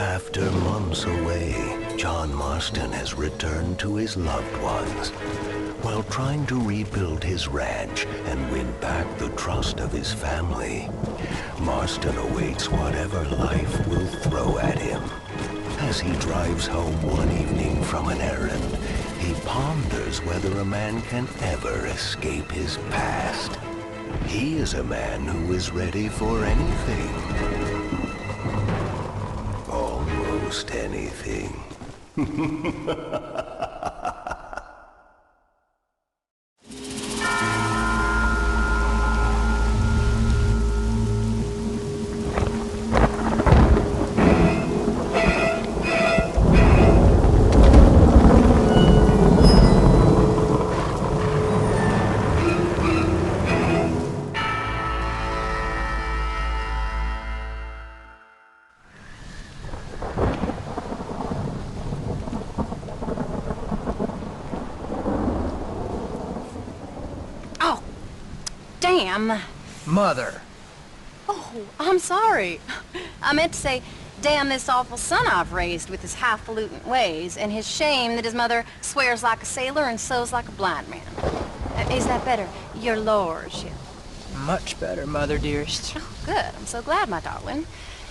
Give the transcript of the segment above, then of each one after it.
After months away, John Marston has returned to his loved ones. While trying to rebuild his ranch and win back the trust of his family, Marston awaits whatever life will throw at him. As he drives home one evening from an errand, he ponders whether a man can ever escape his past. He is a man who is ready for anything. Almost anything. Damn. Mother. Oh, I'm sorry. I meant to say, damn this awful son I've raised with his highfalutin ways, and his shame that his mother swears like a sailor and sews like a blind man. Is that better, your lordship? Much better, Mother dearest. Oh, good. I'm so glad, my darling.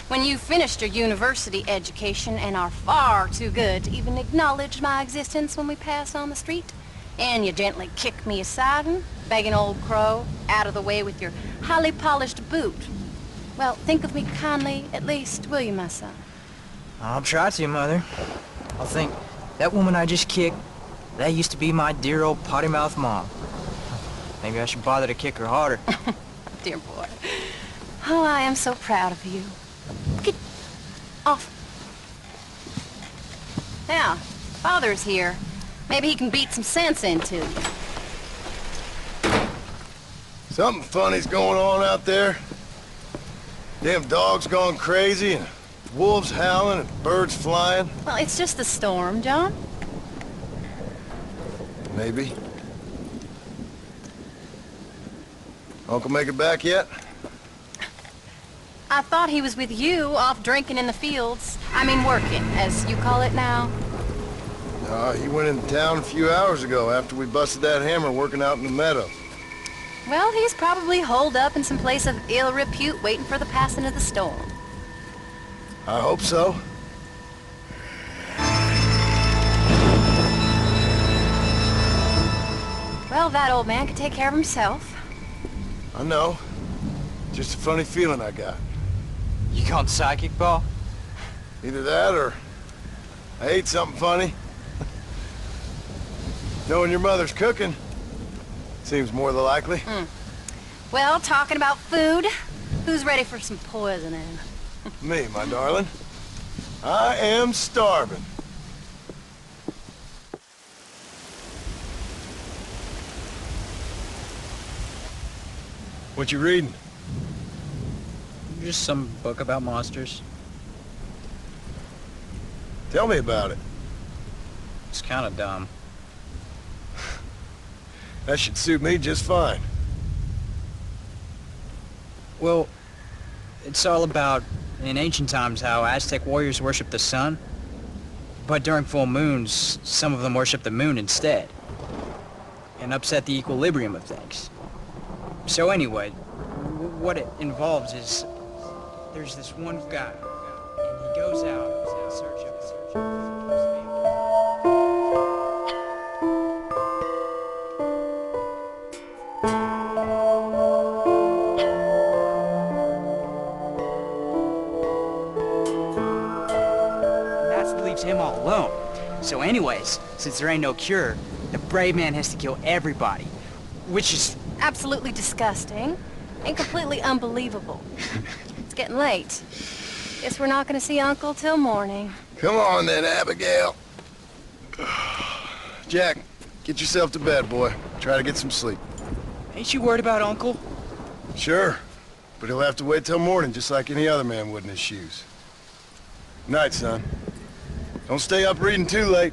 When you've finished your university education and are far too good to even acknowledge my existence when we pass on the street, and you gently kick me aside and begging old crow out of the way with your highly polished boot. Well, think of me kindly, at least, will you, my son? I'll try to, Mother. I'll think, that woman I just kicked, that used to be my dear old potty-mouthed mom. Maybe I should bother to kick her harder. Dear boy. Oh, I am so proud of you. Get off. Now, Father's here. Maybe he can beat some sense into you. Something funny's going on out there. Damn dogs gone crazy, and wolves howling, and birds flying. Well, it's just the storm, John. Maybe. Uncle make it back yet? I thought he was with you, off drinking in the fields. I mean working, as you call it now. He went into town a few hours ago after we busted that hammer working out in the meadow. Well, he's probably holed up in some place of ill repute waiting for the passing of the storm. I hope so. Well, that old man could take care of himself. I know. Just a funny feeling I got. You gone psychic, Paul? Either that or I ate something funny. Knowing your mother's cooking seems more than likely. Well, talking about food, who's ready for some poisoning? Me, my darling. I am starving. What you reading? Just some book about monsters. Tell me about it. It's kind of dumb. That should suit me just fine. Well, it's all about, in ancient times, how Aztec warriors worshiped the sun. But during full moons, some of them worship the moon instead. And upset the equilibrium of things. So anyway, what it involves is, there's this one guy, and he goes out in search of leaves him all alone. So anyways, since there ain't no cure, the brave man has to kill everybody, which is Absolutely disgusting and completely unbelievable. It's getting late. Guess we're not gonna see Uncle till morning. Come on then, Abigail. Jack, get yourself to bed, boy. Try to get some sleep. Ain't you worried about Uncle? Sure, but he'll have to wait till morning just like any other man would in his shoes. Night, son. Don't stay up reading too late.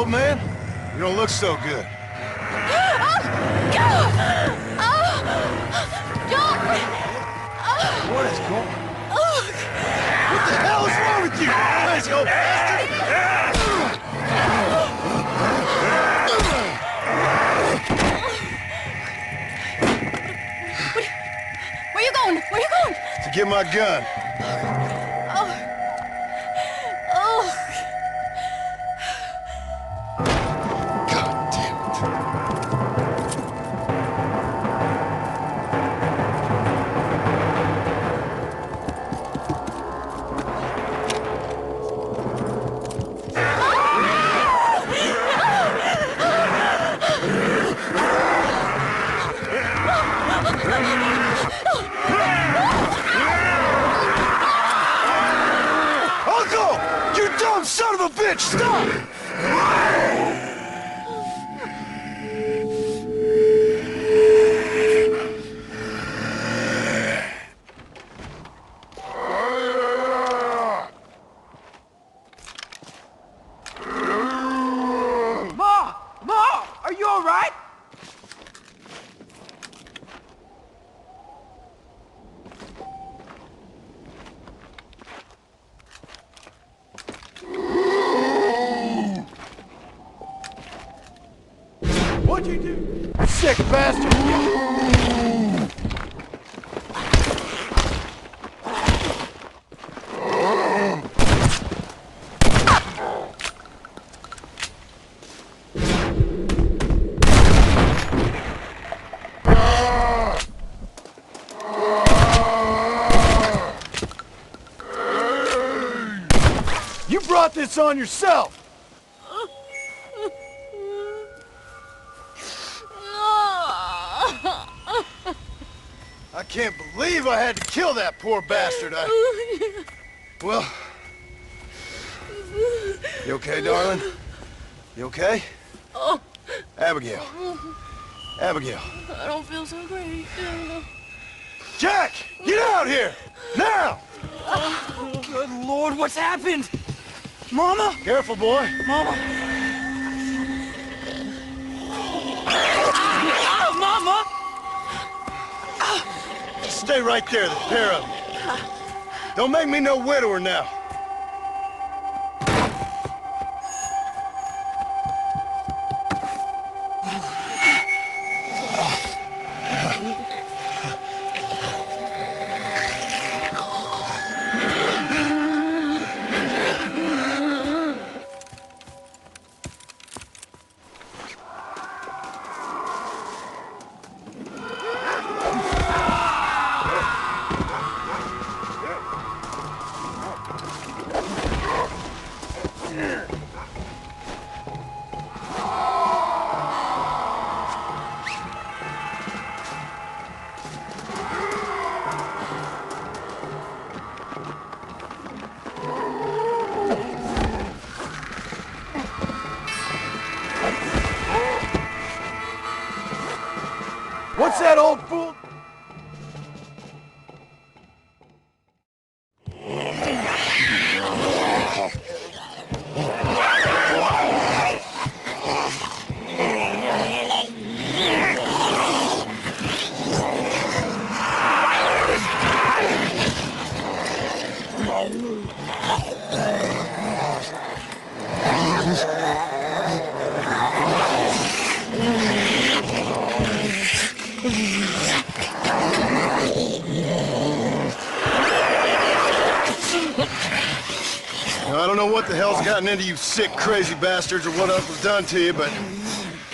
old man? You don't look so good. What is going on? What the hell is wrong with you? Crazy old bastard! Where you going? Where you going? To get my gun. God damn it. Uncle! You dumb son of a bitch! Stop! Ma! Ma! Are you all right? What'd you do? Sick bastard! You brought this on yourself! I can't believe I had to kill that poor bastard. Well... You okay, darling? You okay? Oh, Abigail. Abigail. I don't feel so great. Jack! Get out here! Now! Good Lord, what's happened? Mama? Careful, boy. Mama? Mama! Stay right there, the pair of you. Don't make me no widower now. What's that old fool? I don't know what the hell's gotten into you sick, crazy bastards or what Uncle's done to you, but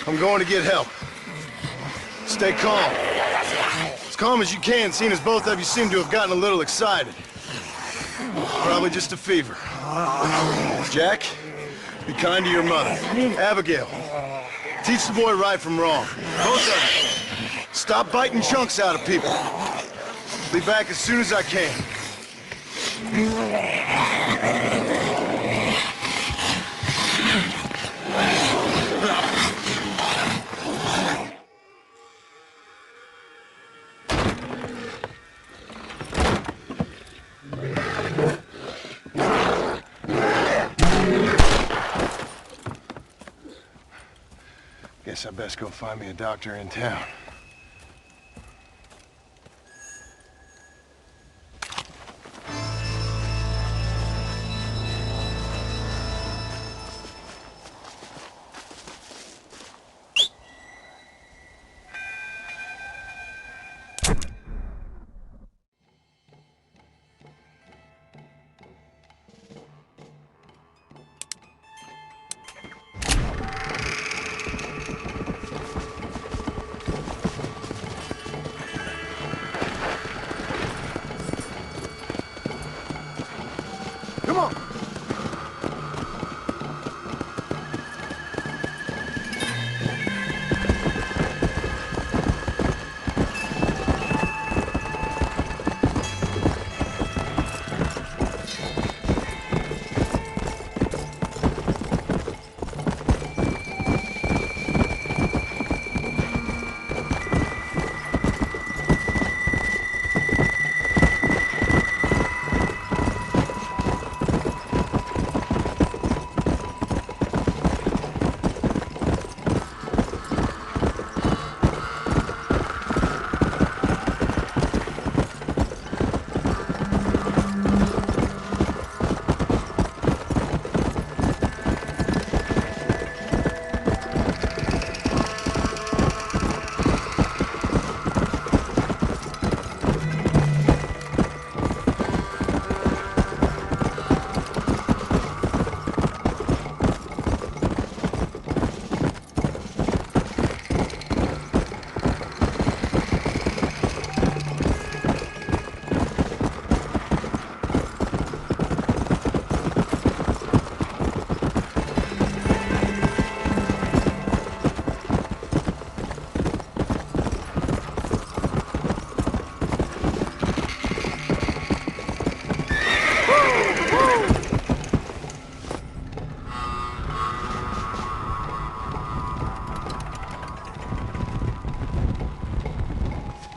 I'm going to get help. Stay calm. As calm as you can, seeing as both of you seem to have gotten a little excited. Probably just a fever. Jack, be kind to your mother. Abigail, teach the boy right from wrong. Both of you. Stop biting chunks out of people. Be back as soon as I can. Guess I best go find me a doctor in town. Come on!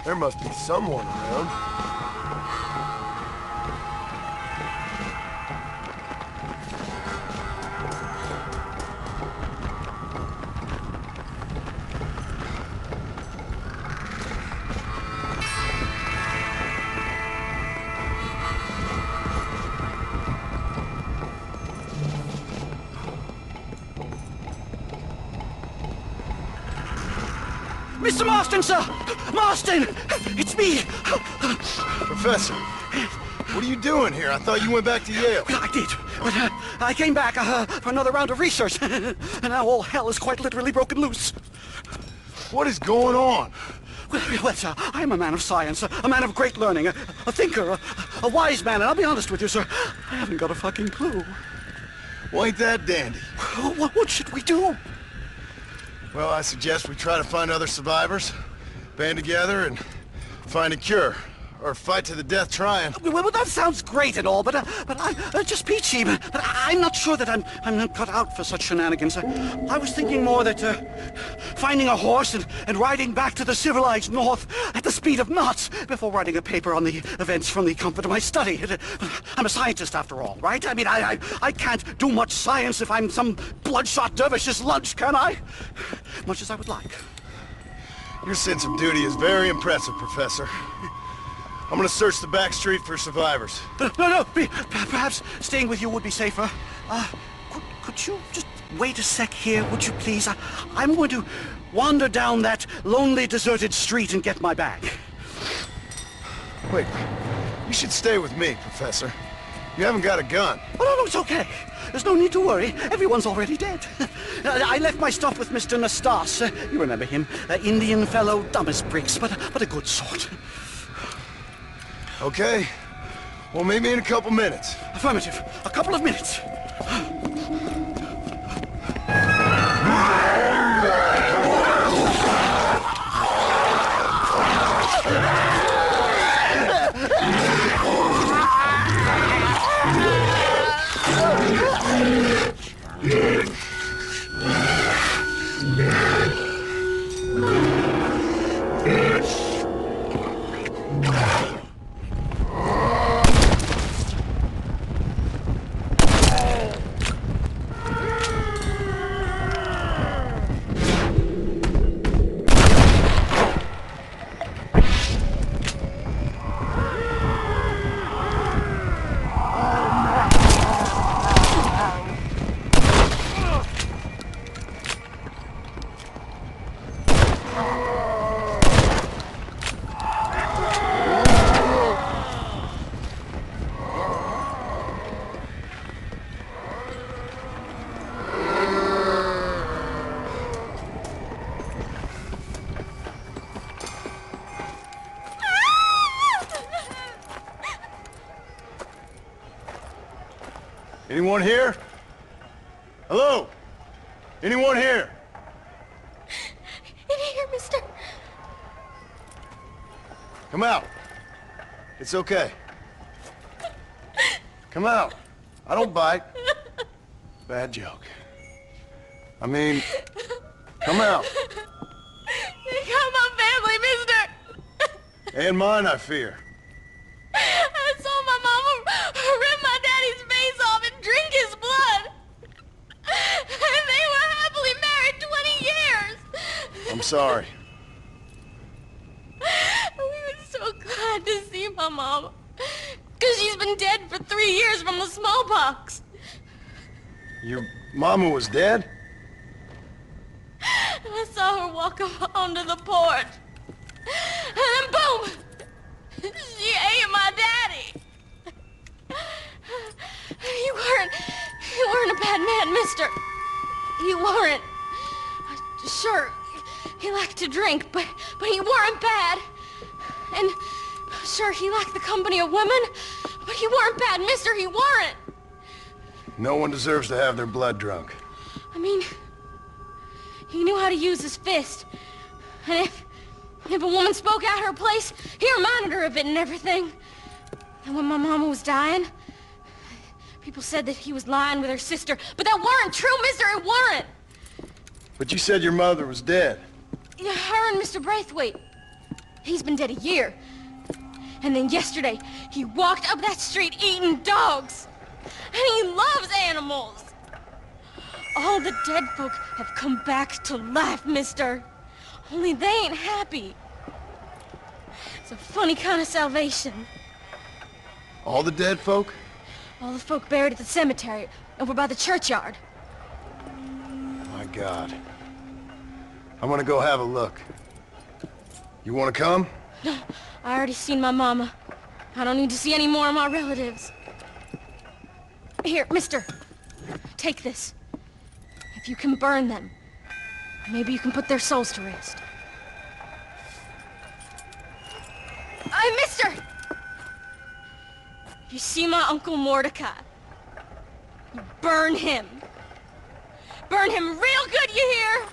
There must be someone around. Mr. Marston, sir! Marston! It's me! Professor, what are you doing here? I thought you went back to Yale. I did, but I came back for another round of research, and now all hell is quite literally broken loose. What is going on? Well, sir, I'm a man of science, a man of great learning, a thinker, a wise man, and I'll be honest with you, sir, I haven't got a fucking clue. Well, ain't that dandy? What should we do? Well, I suggest we try to find other survivors, band together, and find a cure. Or fight to the death trying. Well, that sounds great and all, but I'm just peachy. But I'm not sure that I'm not cut out for such shenanigans. I was thinking more that finding a horse and riding back to the civilized north at the speed of knots before writing a paper on the events from the comfort of my study. I'm a scientist after all, right? I mean, I can't do much science if I'm some bloodshot dervish's lunch, can I? Much as I would like. Your sense of duty is very impressive, Professor. I'm gonna search the back street for survivors. No, perhaps staying with you would be safer. Could you just wait a sec here, would you please? I'm going to wander down that lonely, deserted street and get my bag. Wait, you should stay with me, Professor. You haven't got a gun. Oh, no, it's okay. There's no need to worry. Everyone's already dead. I left my stuff with Mr. Nastas. You remember him. Indian fellow, dumb as bricks, but a good sort. Okay. Well, meet me in a couple minutes. Affirmative. A couple of minutes. Anyone here? Hello? Anyone here? In here, mister. Come out. It's okay. Come out. I don't bite. Bad joke. I mean, come out. They got my family, mister. And mine, I fear. I saw my mama rip my daddy's face off and drink his blood. And they were happily married 20 years. I'm sorry. We were so glad to see my mama. Because she's been dead for 3 years from the smallpox. Your mama was dead? And I saw her walk up onto the porch. And then boom! She ate my daddy. You weren't a bad man, mister. You weren't. Sure, he liked to drink, but he weren't bad. And sure, he liked the company of women, but he weren't bad, mister, he weren't. No one deserves to have their blood drunk. I mean, he knew how to use his fist. And if a woman spoke out her place, he reminded her of it and everything. And when my mama was dying, people said that he was lying with her sister, but that weren't true, mister, it weren't. But you said your mother was dead. Yeah, her and Mr. Braithwaite. He's been dead a year. And then yesterday, he walked up that street eating dogs. And he loves animals. All the dead folk have come back to life, mister. Only they ain't happy. It's a funny kind of salvation. All the dead folk? All the folk buried at the cemetery, over by the churchyard. My God. I'm gonna go have a look. You wanna come? No, I already seen my mama. I don't need to see any more of my relatives. Here, mister. Take this. If you can burn them, maybe you can put their souls to rest. Mister! If you see my Uncle Mordecai, you burn him. Burn him real good, you hear?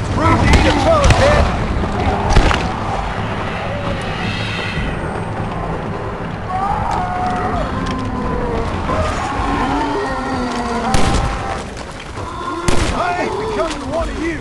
That's rude to eat a fellow's head. I ain't becoming one of you.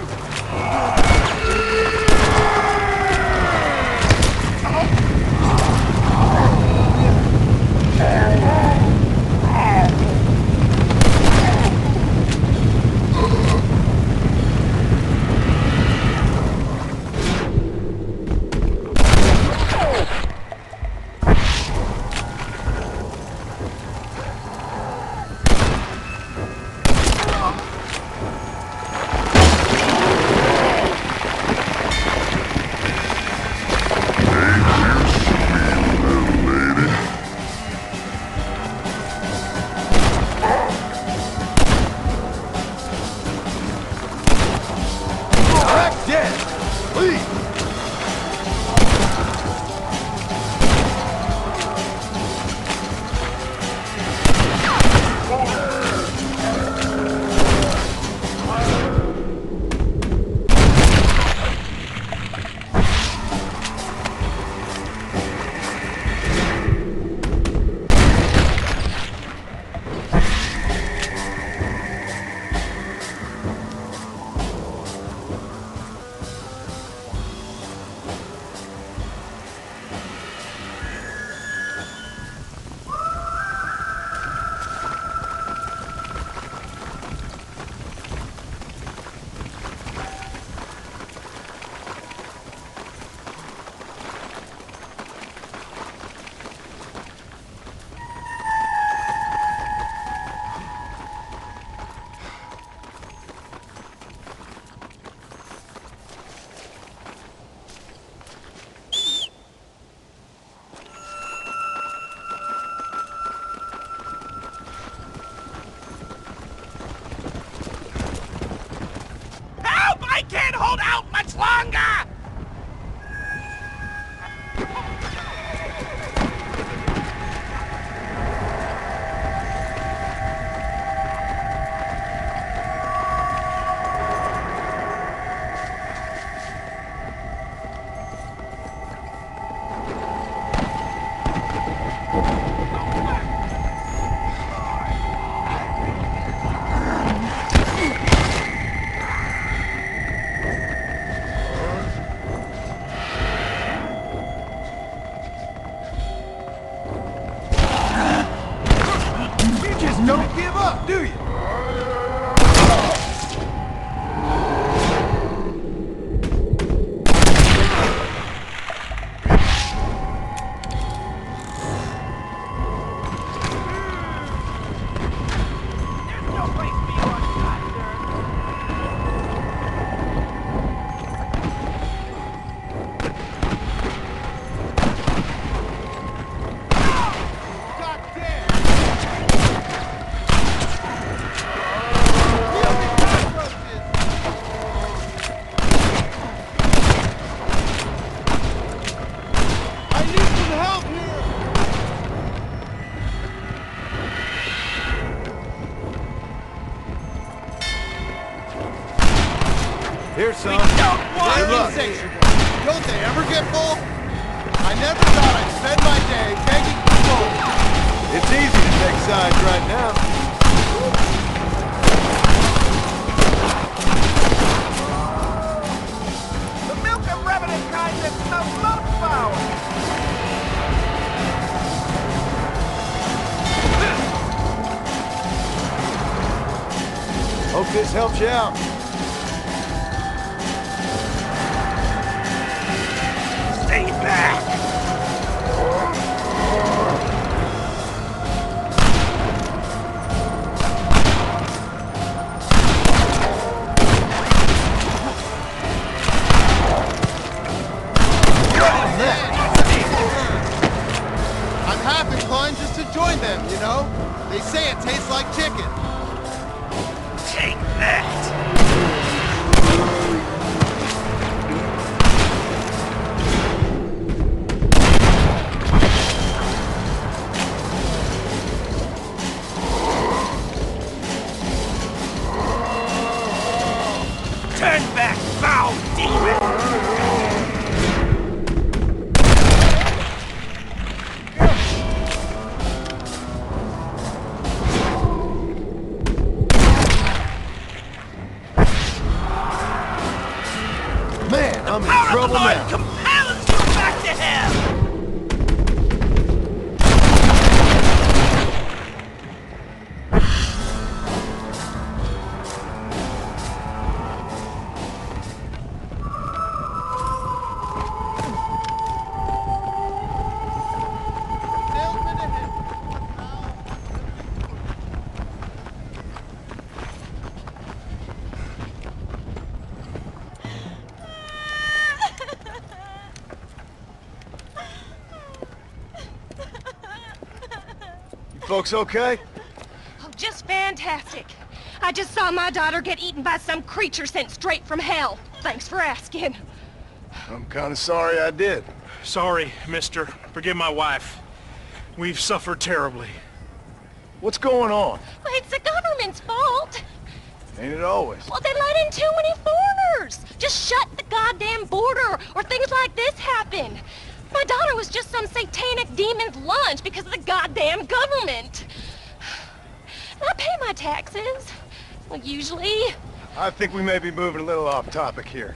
I can't hold out much longer! Don't give up, do you? Here's some. Good luck. Don't they ever get full? I never thought I'd spend my day begging for food. It's easy to take sides right now. The milk of revenant kind that smells most foul! Hope this helps you out. Stay back! I'm half inclined just to join them, you know? They say it tastes like chicken. Take that! Turn back, foul! trouble now. Compels you back to hell! Folks okay? Oh, just fantastic. I just saw my daughter get eaten by some creature sent straight from hell. Thanks for asking. I'm kind of sorry I did. Sorry, mister. Forgive my wife. We've suffered terribly. What's going on? Well, it's the government's fault. Ain't it always? Well, they let in too many foreigners. Just shut the goddamn border, or things like this happen. My daughter was just some satanic demon's lunch because of the goddamn government. And I pay my taxes. Well, usually. I think we may be moving a little off topic here.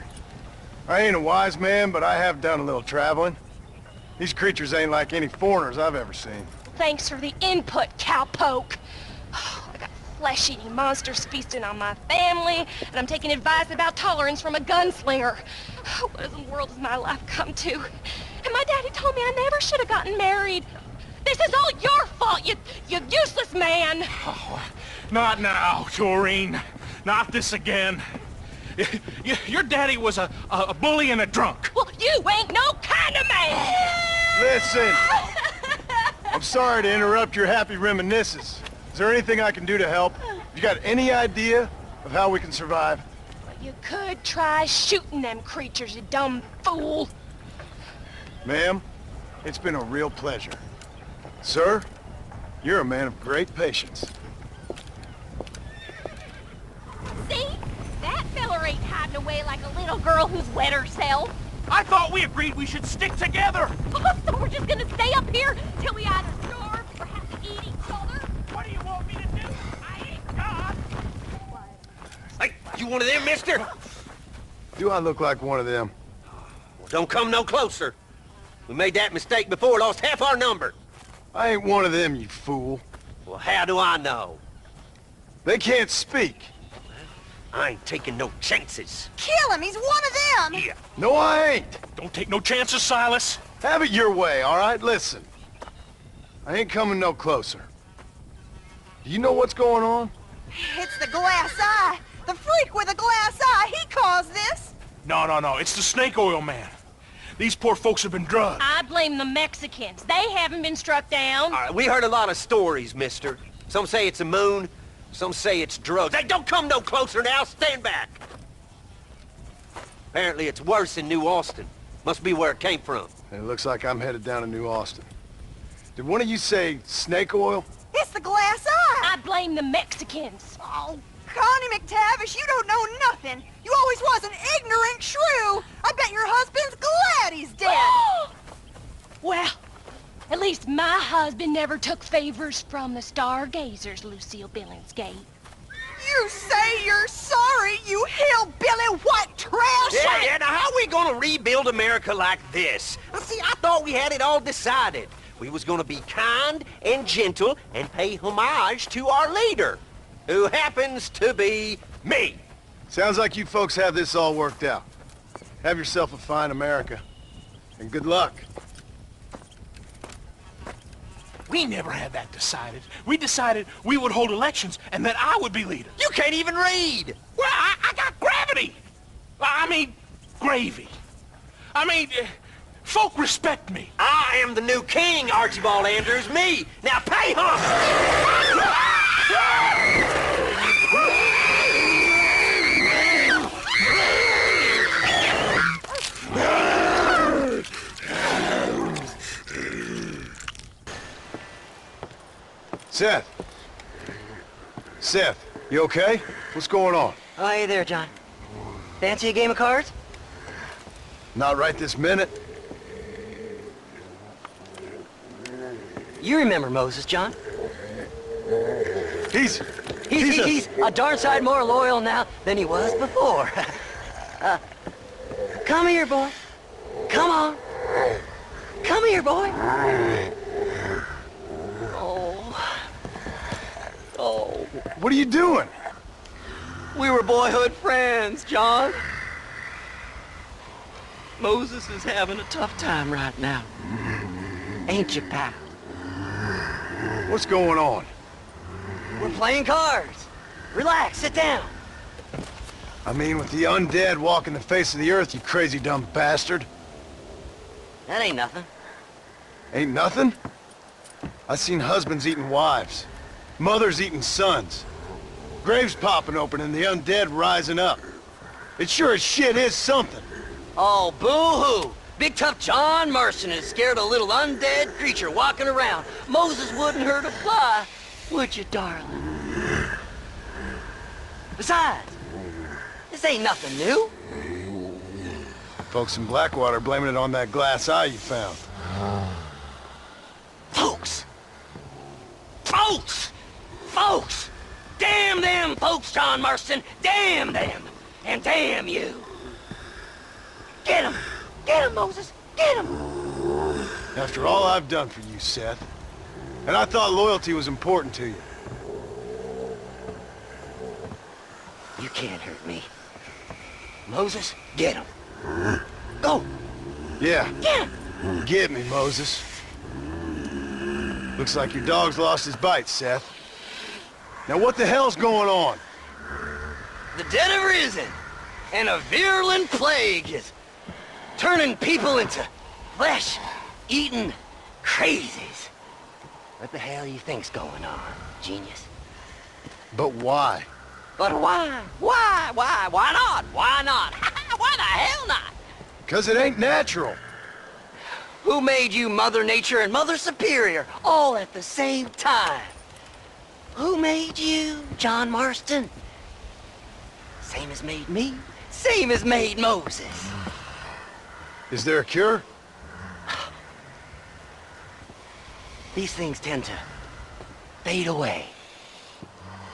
I ain't a wise man, but I have done a little traveling. These creatures ain't like any foreigners I've ever seen. Thanks for the input, cowpoke. I got flesh-eating monsters feasting on my family, and I'm taking advice about tolerance from a gunslinger. What in the world has my life come to? And my daddy told me I never should have gotten married. This is all your fault, you useless man! Oh, not now, Doreen. Not this again. Your daddy was a bully and a drunk. Well, you ain't no kind of man! Listen! I'm sorry to interrupt your happy reminiscences. Is there anything I can do to help? You got any idea of how we can survive? You could try shooting them creatures, you dumb fool. Ma'am, it's been a real pleasure. Sir, you're a man of great patience. See? That feller ain't hiding away like a little girl who's wet herself. I thought we agreed we should stick together. So we're just gonna stay up here till we either starve or have to eat each other? What do you want me to do? I ain't God. Hey, you one of them, mister? Do I look like one of them? Well, don't come no closer. We made that mistake before, lost half our number. I ain't one of them, you fool. Well, how do I know? They can't speak. I ain't taking no chances. Kill him! He's one of them! Yeah. No, I ain't. Don't take no chances, Silas. Have it your way, all right? Listen. I ain't coming no closer. Do you know what's going on? It's the glass eye! The freak with the glass eye! He caused this! No. It's the snake oil man. These poor folks have been drugged. I blame the Mexicans. They haven't been struck down. All right, we heard a lot of stories, mister. Some say it's a moon, some say it's drugs. Hey, don't come no closer now. Stand back. Apparently it's worse in New Austin. Must be where it came from. It looks like I'm headed down to New Austin. Did one of you say snake oil? It's the glass eye! I blame the Mexicans. Oh, Connie McTavish, you don't know nothing. You always was an ignorant shrew. I bet your husband's glad he's dead. Well, at least my husband never took favors from the stargazers, Lucille Billingsgate. You say you're sorry, you hillbilly white trash! Yeah, now how we gonna rebuild America like this? Now, see, I thought we had it all decided. We was gonna be kind and gentle and pay homage to our leader, who happens to be me. Sounds like you folks have this all worked out. Have yourself a fine America. And good luck. We never had that decided. We decided we would hold elections and that I would be leader. You can't even read. Well, I got gravity. I mean, gravy. I mean, folk respect me. I am the new king, Archibald Andrews, me. Now pay homage. Seth, you okay? What's going on? Oh, hey there, John. Fancy a game of cards? Not right this minute. You remember Moses, John? He's He's a darn sight more loyal now than he was before. Come here, boy. Come on. Come here, boy. Oh. What are you doing? We were boyhood friends, John. Moses is having a tough time right now. Ain't you, pal? What's going on? We're playing cards. Relax, sit down. I mean, with the undead walking the face of the earth, you crazy dumb bastard. That ain't nothing. Ain't nothing? I seen husbands eating wives, mothers eating sons, graves popping open and the undead rising up. It sure as shit is something. Oh, boo-hoo! Big tough John Marston is scared of a little undead creature walking around. Moses wouldn't hurt a fly, would you, darling? Besides, this ain't nothing new. Folks in Blackwater blaming it on that glass eye you found. Folks! Folks! Folks! Damn them folks, John Marston! Damn them! And damn you! Get him! Get him, Moses! Get him! After all I've done for you, Seth. And I thought loyalty was important to you. You can't hurt me. Moses, get him. Go! Yeah. Get him! Get me, Moses. Looks like your dog's lost his bite, Seth. Now what the hell's going on? The dead have risen, and a virulent plague is turning people into flesh-eating crazies. What the hell you think's going on, genius? But why? But why? Why? Why? Why not? Why not? Why the hell not? 'Cause it ain't natural. Who made you Mother Nature and Mother Superior all at the same time? Who made you, John Marston? Same as made me, same as made Moses. Is there a cure? These things tend to fade away.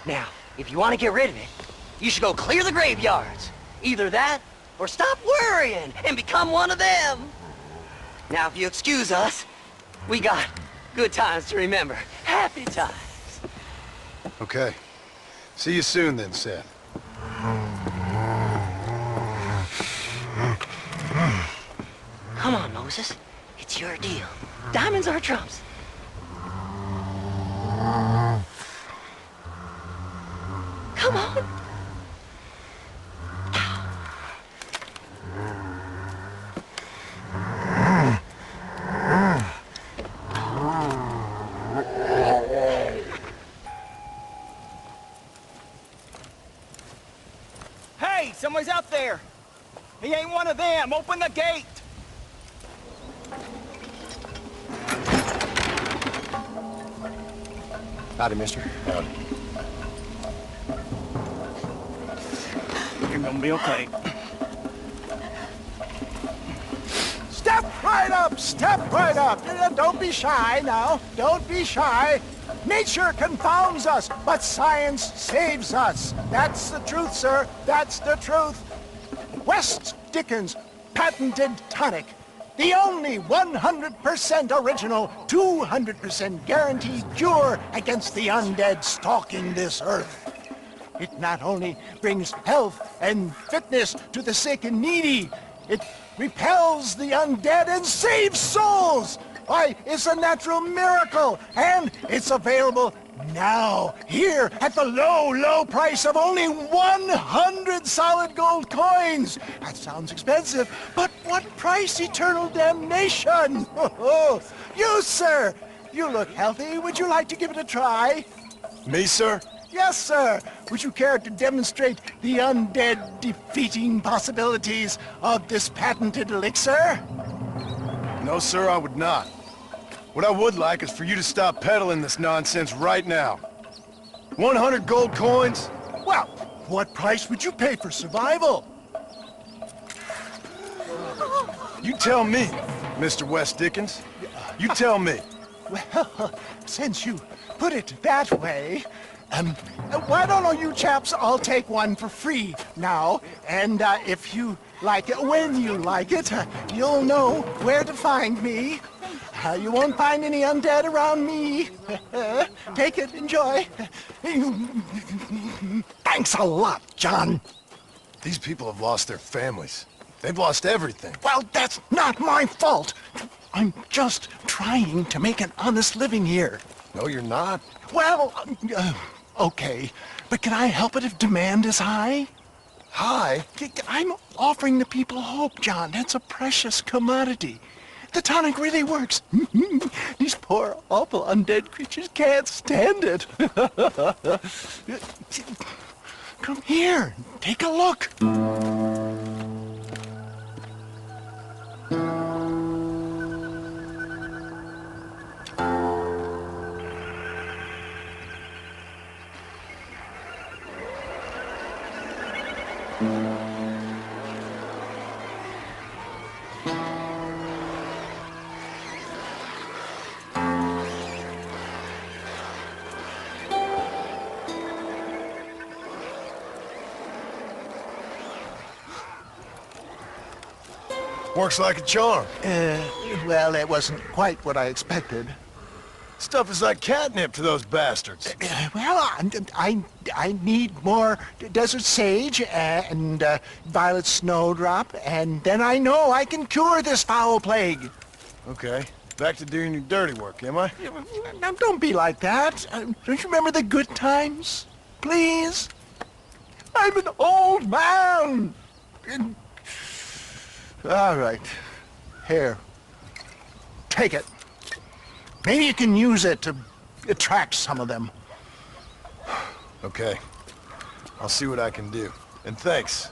Now, if you want to get rid of it, you should go clear the graveyards. Either that, or stop worrying and become one of them. Now, if you excuse us, we got good times to remember. Happy times. Okay. See you soon then, Seth. Come on, Moses. It's your deal. Diamonds are trumps. Come on. Hey, someone's out there. He ain't one of them. Open the gate. Howdy, mister. Howdy. You're gonna be okay. Step right up! Step right up! Don't be shy now. Don't be shy. Nature confounds us, but science saves us. That's the truth, sir. That's the truth. West Dickens' patented tonic. The only 100% original, 200% guaranteed cure against the undead stalking this earth. It not only brings health and fitness to the sick and needy, it repels the undead and saves souls. Why, it's a natural miracle, and it's available now, here, at the low, low price of only 100 solid gold coins. That sounds expensive, but what price, eternal damnation? You, sir, you look healthy. Would you like to give it a try? Me, sir? Yes, sir. Would you care to demonstrate the undead defeating possibilities of this patented elixir? No, sir, I would not. What I would like is for you to stop peddling this nonsense right now. 100 gold coins? Well, what price would you pay for survival? You tell me, Mr. West Dickens. You tell me. Well, since you put it that way, Why don't all you chaps all take one for free now? And if you like it, when you like it, you'll know where to find me. You won't find any undead around me. Take it, enjoy. Thanks a lot, John. These people have lost their families. They've lost everything. Well, that's not my fault. I'm just trying to make an honest living here. No, you're not. Well, okay. But can I help it if demand is high? High? I'm offering the people hope, John. That's a precious commodity. The tonic really works. These poor, awful undead creatures can't stand it. Come here. Take a look. Works like a charm. Well, it wasn't quite what I expected. Stuff is like catnip to those bastards. Well, I need more desert sage and violet snowdrop, and then I know I can cure this foul plague. Okay, back to doing your dirty work, am I? Now, don't be like that. Don't you remember the good times? Please? I'm an old man. All right. Here. Take it. Maybe you can use it to attract some of them. Okay. I'll see what I can do. And thanks.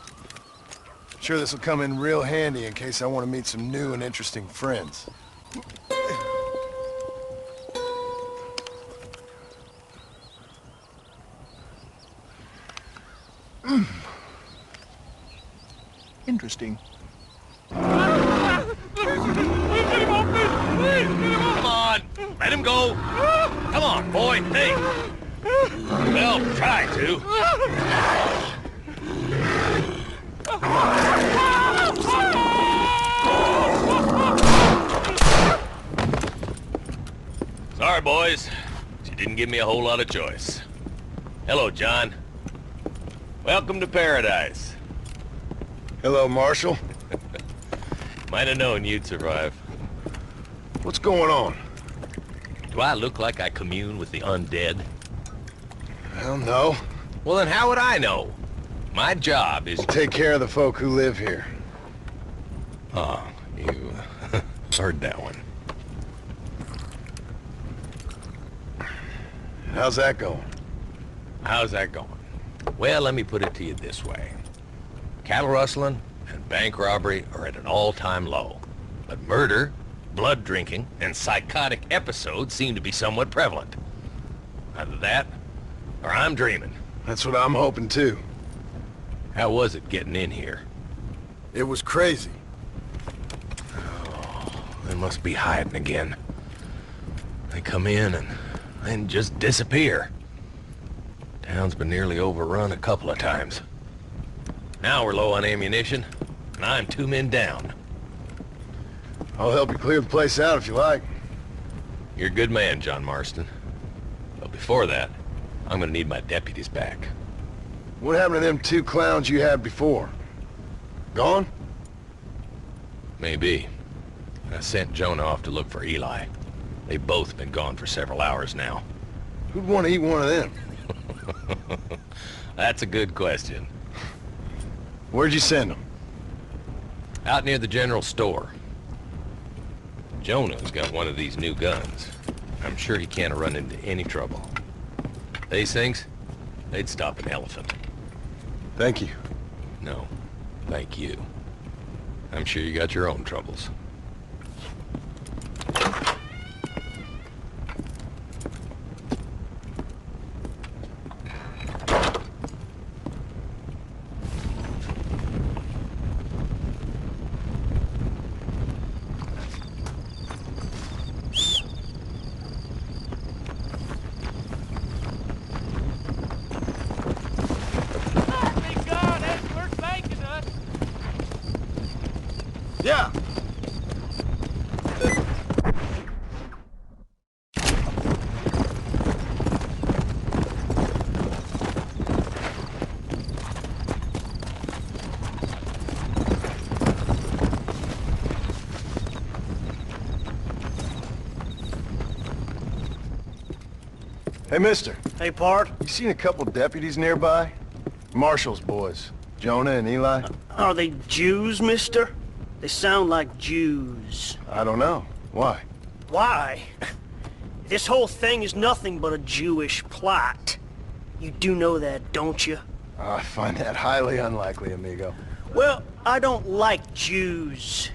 I'm sure this will come in real handy in case I want to meet some new and interesting friends. Interesting. Come on, let him go. Come on, boy. Hey. Well, try to. Sorry, boys. She didn't give me a whole lot of choice. Hello, John. Welcome to paradise. Hello, Marshal. Might have known you'd survive. What's going on? Do I look like I commune with the undead? Hell no. Well, then how would I know? My job is... Take care of the folk who live here. Oh, you heard that one. How's that going? How's that going? Well, let me put it to you this way. Cattle rustling and bank robbery are at an all-time low. But murder, blood drinking, and psychotic episodes seem to be somewhat prevalent. Either that, or I'm dreaming. That's what I'm hoping too. How was it getting in here? It was crazy. Oh, they must be hiding again. They come in and then just disappear. Town's been nearly overrun a couple of times. Now we're low on ammunition, and I'm 2 men down. I'll help you clear the place out if you like. You're a good man, John Marston. But before that, I'm gonna need my deputies back. What happened to them 2 clowns you had before? Gone? Maybe. I sent Jonah off to look for Eli. They've both been gone for several hours now. Who'd want to eat one of them? That's a good question. Where'd you send them? Out near the general store. Jonah's got one of these new guns. I'm sure he can't run into any trouble. These things, they'd stop an elephant. Thank you. No, thank you. I'm sure you got your own troubles. Hey, mister. Hey, Pard. You seen a couple deputies nearby? Marshall's boys. Jonah and Eli? Are they Jews, mister? They sound like Jews. I don't know. Why? Why? This whole thing is nothing but a Jewish plot. You do know that, don't you? I find that highly unlikely, amigo. Well, I don't like Jews.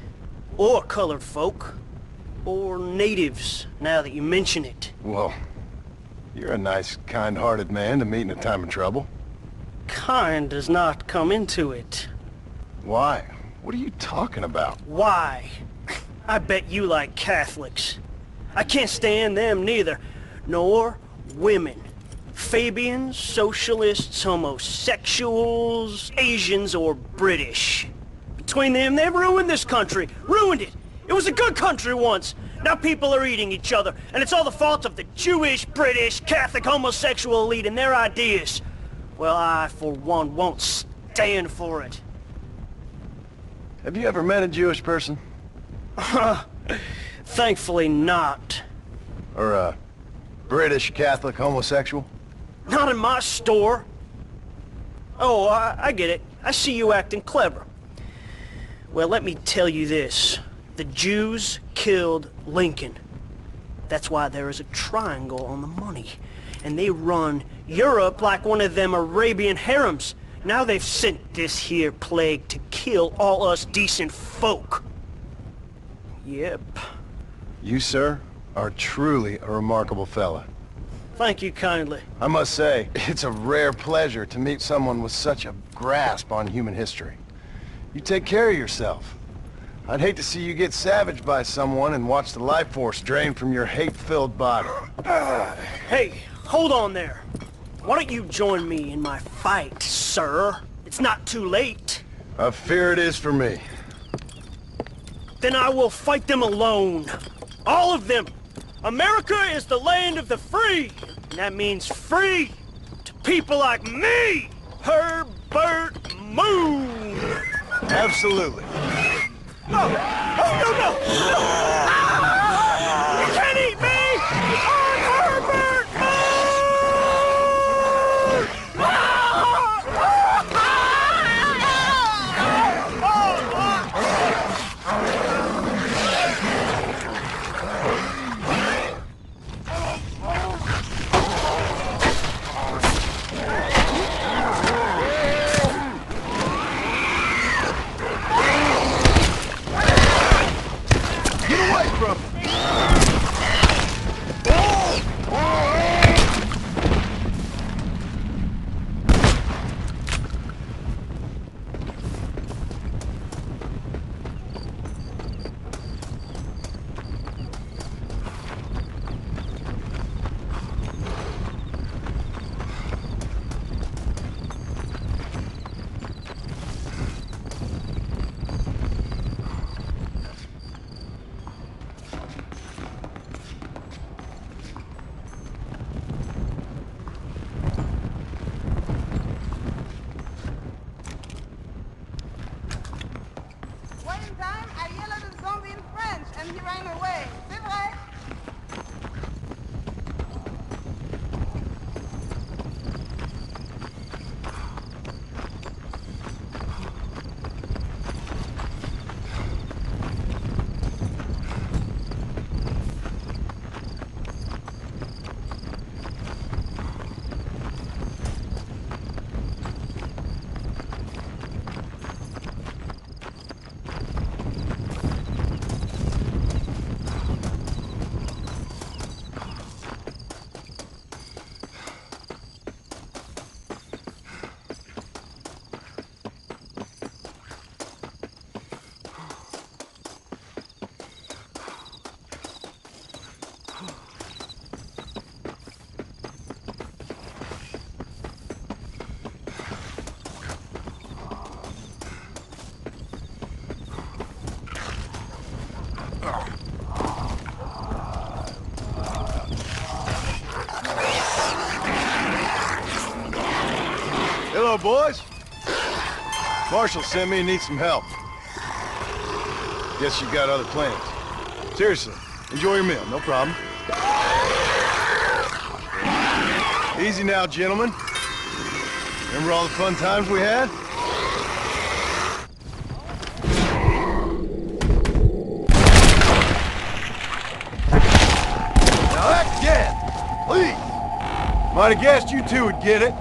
Or colored folk. Or natives, now that you mention it. Well, you're a nice, kind-hearted man to meet in a time of trouble. Kind does not come into it. Why? What are you talking about? Why? I bet you like Catholics. I can't stand them neither. Nor women. Fabians, socialists, homosexuals, Asians, or British. Between them, they've ruined this country. Ruined it. It was a good country once. Now people are eating each other, and it's all the fault of the Jewish, British, Catholic, homosexual elite and their ideas. Well, I, for one, won't stand for it. Have you ever met a Jewish person? Thankfully not. Or a British Catholic homosexual? Not in my store. Oh, I get it. I see you acting clever. Well, let me tell you this. The Jews killed Lincoln. That's why there is a triangle on the money. And they run Europe like one of them Arabian harems. Now they've sent this here plague to kill all us decent folk. Yep. You, sir, are truly a remarkable fella. Thank you kindly. I must say, it's a rare pleasure to meet someone with such a grasp on human history. You take care of yourself. I'd hate to see you get savaged by someone and watch the life force drain from your hate-filled body. Hey, hold on there. Why don't you join me in my fight, sir? It's not too late. I fear it is for me. Then I will fight them alone. All of them. America is the land of the free. And that means free to people like me, Herbert Moon. Absolutely. No! Oh, no, no! No! Ah! You can't eat me! I'm Herbert Moon! Hello, boys. Marshall sent me and needs some help. Guess you got other plans. Seriously, enjoy your meal, no problem. Easy now, gentlemen. Remember all the fun times we had? Now that's dead! Please! Might have guessed you two would get it.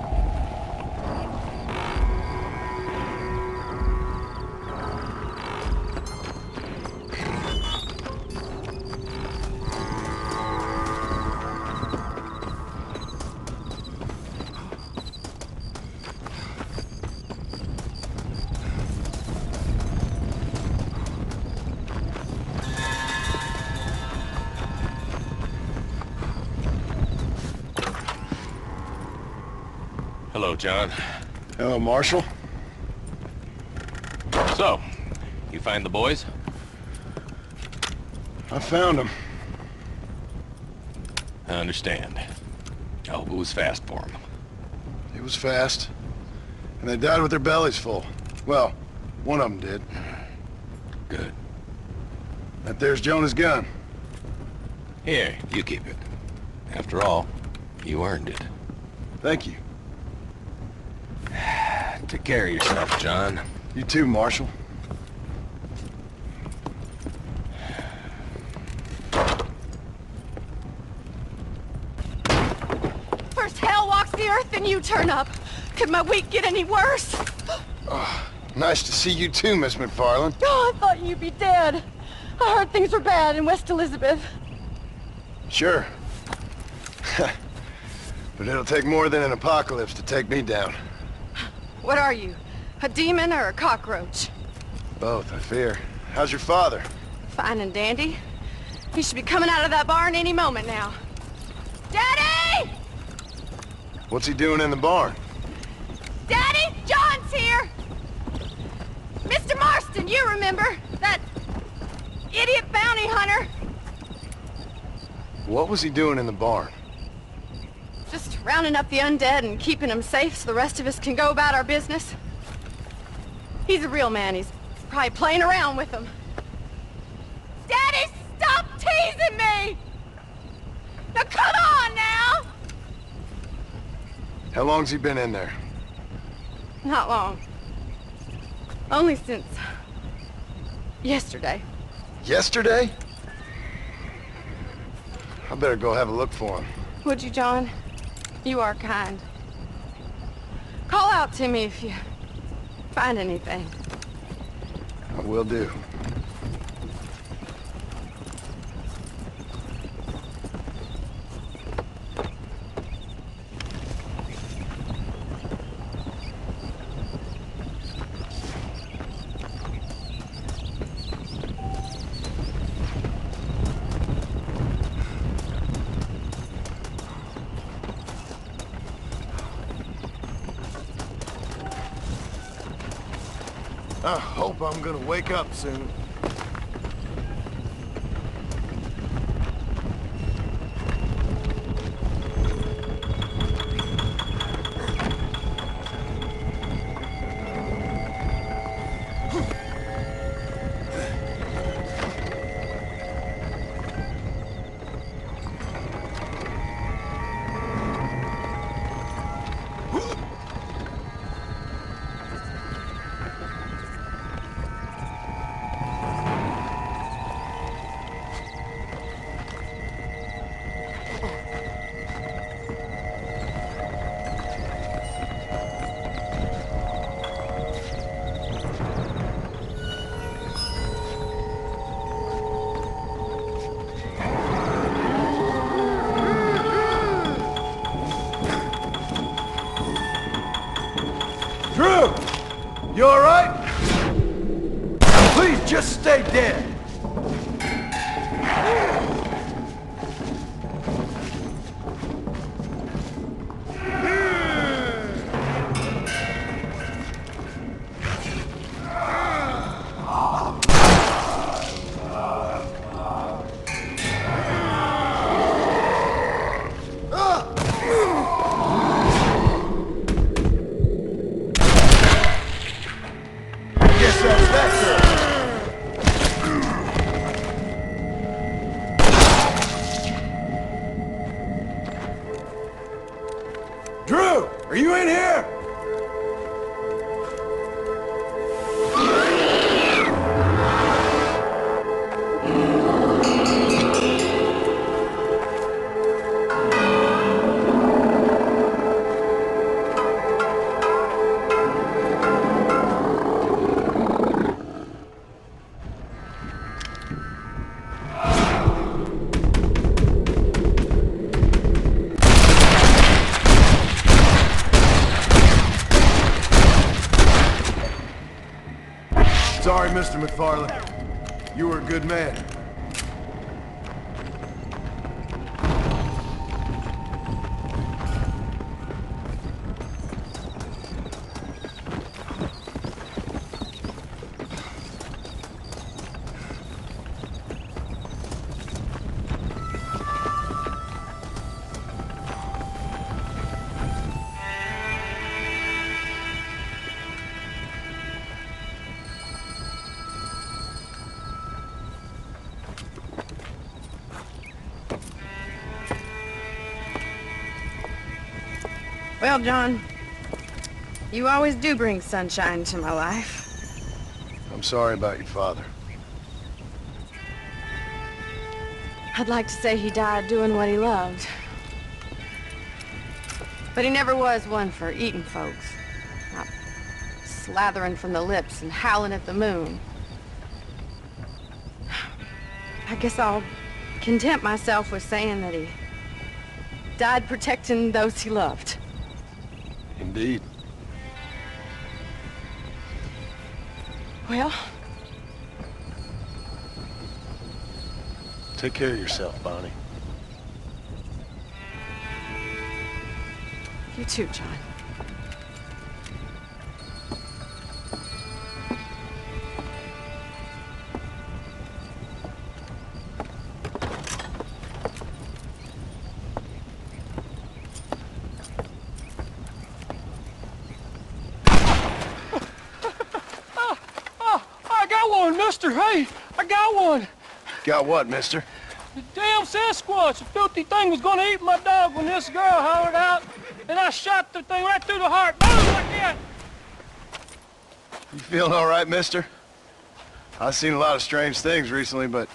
Hello, John. Hello, Marshal. So, you find the boys? I found them. I understand. I hope it was fast for them. It was fast. And they died with their bellies full. Well, one of them did. Good. That there's Jonah's gun. Here, you keep it. After all, you earned it. Thank you. Take care of yourself, John. You too, Marshal. First hell walks the earth, then you turn up. Could my week get any worse? Oh, nice to see you too, Miss McFarland. Oh, I thought you'd be dead. I heard things were bad in West Elizabeth. Sure. But it'll take more than an apocalypse to take me down. What are you? A demon or a cockroach? Both, I fear. How's your father? Fine and dandy. He should be coming out of that barn any moment now. Daddy! What's he doing in the barn? Daddy, John's here! Mr. Marston, you remember? That idiot bounty hunter. What was he doing in the barn? Just rounding up the undead and keeping them safe so the rest of us can go about our business. He's a real man. He's probably playing around with them. Daddy, stop teasing me! Now come on now! How long's he been in there? Not long. Only since yesterday. Yesterday? I better go have a look for him. Would you, John? You are kind. Call out to me if you find anything. I will do. I hope I'm gonna wake up soon. Drew! You all right? Please just stay dead. Guess that's that girl. Are you in here? Sorry, Mr. McFarland. You were a good man. Well, John, you always do bring sunshine to my life. I'm sorry about your father. I'd like to say he died doing what he loved. But he never was one for eating folks. Not slathering from the lips and howling at the moon. I guess I'll content myself with saying that he died protecting those he loved. Indeed. Well, take care of yourself, Bonnie. You too, John. Mister, hey, I got one. Got what, mister? The damn Sasquatch, the filthy thing was gonna eat my dog when this girl hollered out, and I shot the thing right through the heart. Boom, like that. You feeling all right, mister? I've seen a lot of strange things recently, but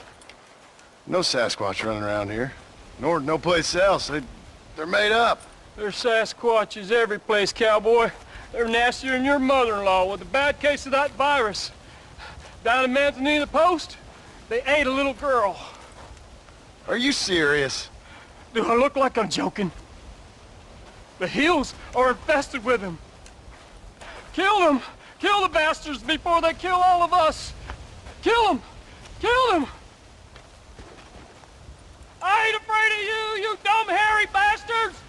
no Sasquatch running around here. Nor no place else. They're made up. There's Sasquatches every place, cowboy. They're nastier than your mother-in-law with a bad case of that virus. Down in Manzanita Post, they ate a little girl. Are you serious? Do I look like I'm joking? The hills are infested with them. Kill them! Kill the bastards before they kill all of us! Kill them! Kill them! I ain't afraid of you, you dumb hairy bastards!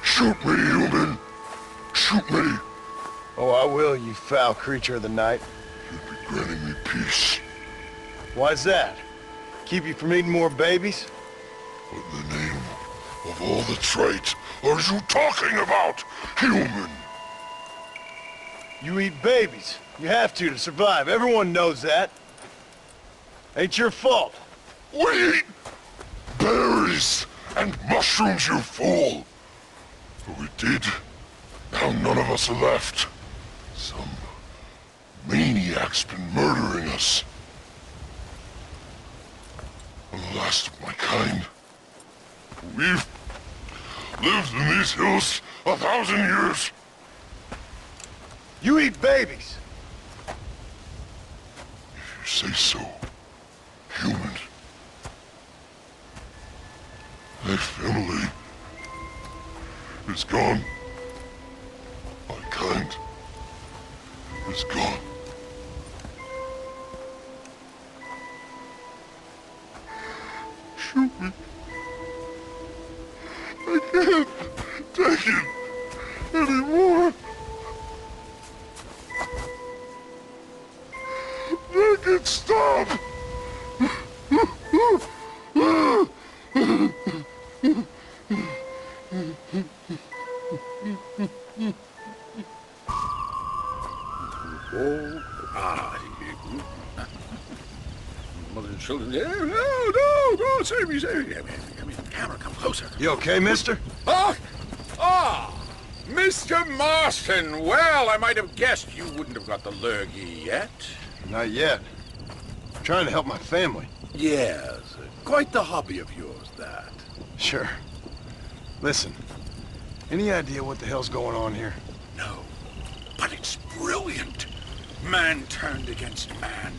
Shoot me, human! Shoot me! Oh, I will, you foul creature of the night. You'd be granting me peace. Why's that? Keep you from eating more babies? What in the name of all that's right are you talking about, human? You eat babies. You have to survive. Everyone knows that. Ain't your fault. We eat berries and mushrooms, you fool! But we did. Now none of us are left. Some maniac's been murdering us. I'm the last of my kind. We've lived in these hills 1,000 years. You eat babies. If you say so, human. My family is gone. kind is gone. Shoot me. I can't take it anymore. Make it stop! Mother and children. No, save me. Come in, camera, come closer. You okay, mister? Mr. Marston. Well, I might have guessed you wouldn't have got the lurgy yet. Not yet. I'm trying to help my family. Yes, quite the hobby of yours, that. Sure. Listen, any idea what the hell's going on here? No, but it's brilliant. Man turned against man.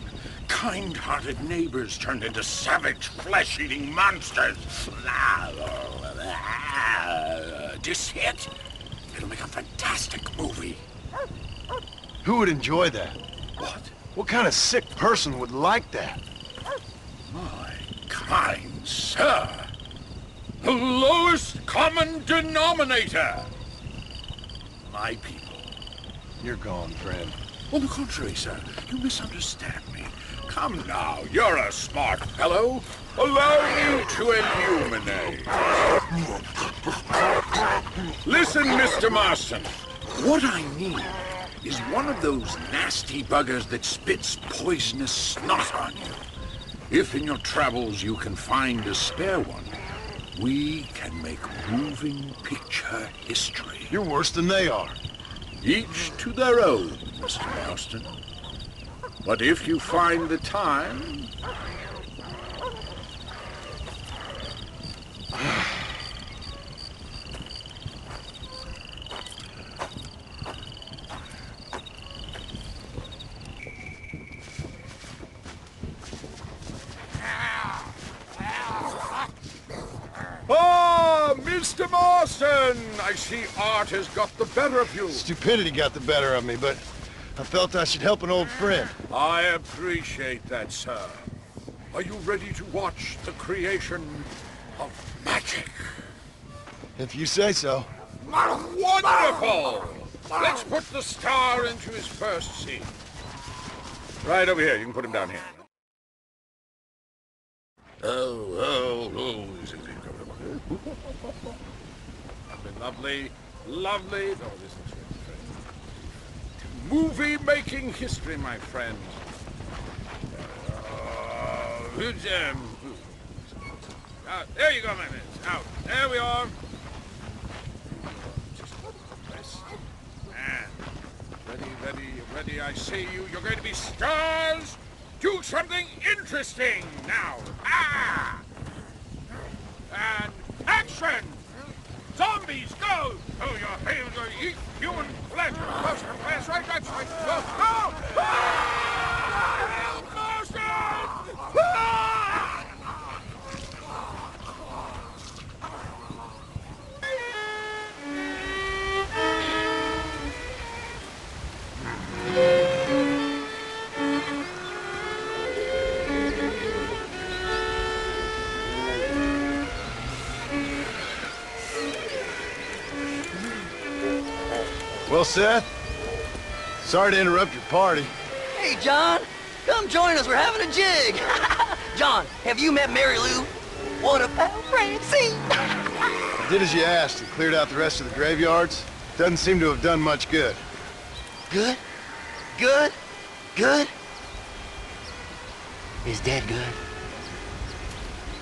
Kind-hearted neighbors turned into savage, flesh-eating monsters. Do you see it? It'll make a fantastic movie. Who would enjoy that? What? What kind of sick person would like that? My kind sir. The lowest common denominator. My people. You're gone, friend. On the contrary, sir, you misunderstand me. Come now, you're a smart fellow. Allow me to illuminate. Listen, Mr. Marston. What I need is one of those nasty buggers that spits poisonous snot on you. If in your travels you can find a spare one, we can make moving picture history. You're worse than they are. Each to their own, Mr. Marston. But if you find the time... Mr. Marston! I see art has got the better of you. Stupidity got the better of me, but I felt I should help an old friend. I appreciate that, sir. Are you ready to watch the creation of magic? If you say so. Wonderful! Let's put the star into his first scene. Right over here. You can put him down here. Oh. Lovely. Oh, this looks great. Movie-making history, my friend. There you go, my man. Out. There we are. And ready. I see you. You're going to be stars. Do something interesting now. And action! Zombies, go! Oh, your hands are eat human flesh. Flesh, right, that's right. Go! Well, Seth, sorry to interrupt your party. Hey, John, come join us. We're having a jig. John, have you met Mary Lou? What about Francie? I did as you asked and cleared out the rest of the graveyards. Doesn't seem to have done much good. Good? Is Dad good?